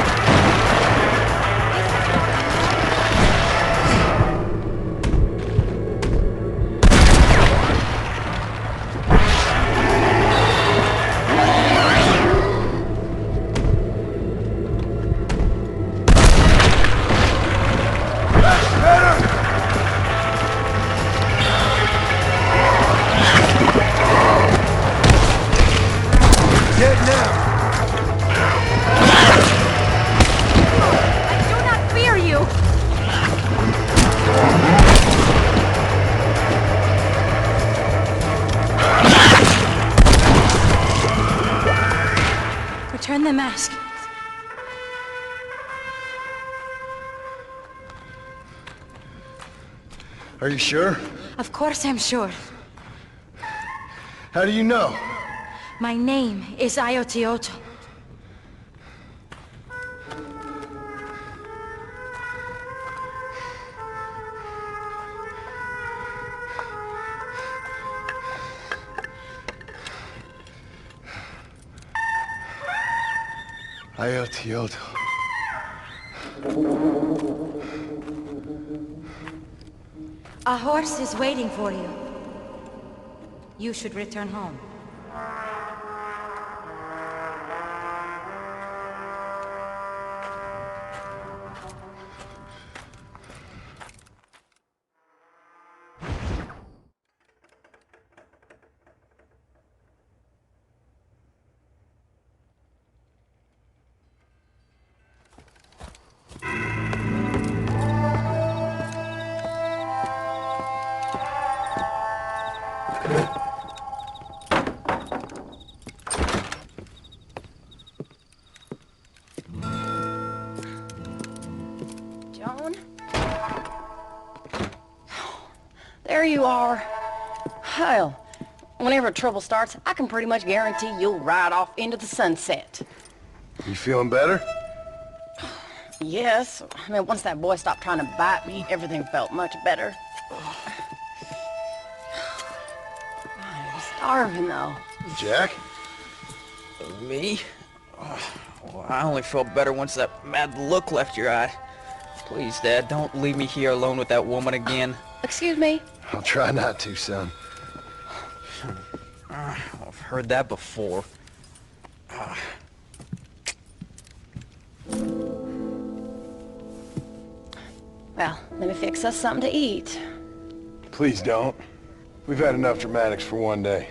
Return the mask. Are you sure? Of course I'm sure. How do you know? My name is Ayotioto. Ayotioto. A horse is waiting for you. You should return home. There you are. Hell, whenever trouble starts, I can pretty much guarantee you'll ride off into the sunset. You feeling better? Yes. I mean, once that boy stopped trying to bite me, everything felt much better. I'm starving, though. Jack? Me? Well, I only felt better once that mad look left your eye. Please, Dad, don't leave me here alone with that woman again. Excuse me? I'll try not to, son. I've heard that before. Well, let me fix us something to eat. Please don't. We've had enough dramatics for one day.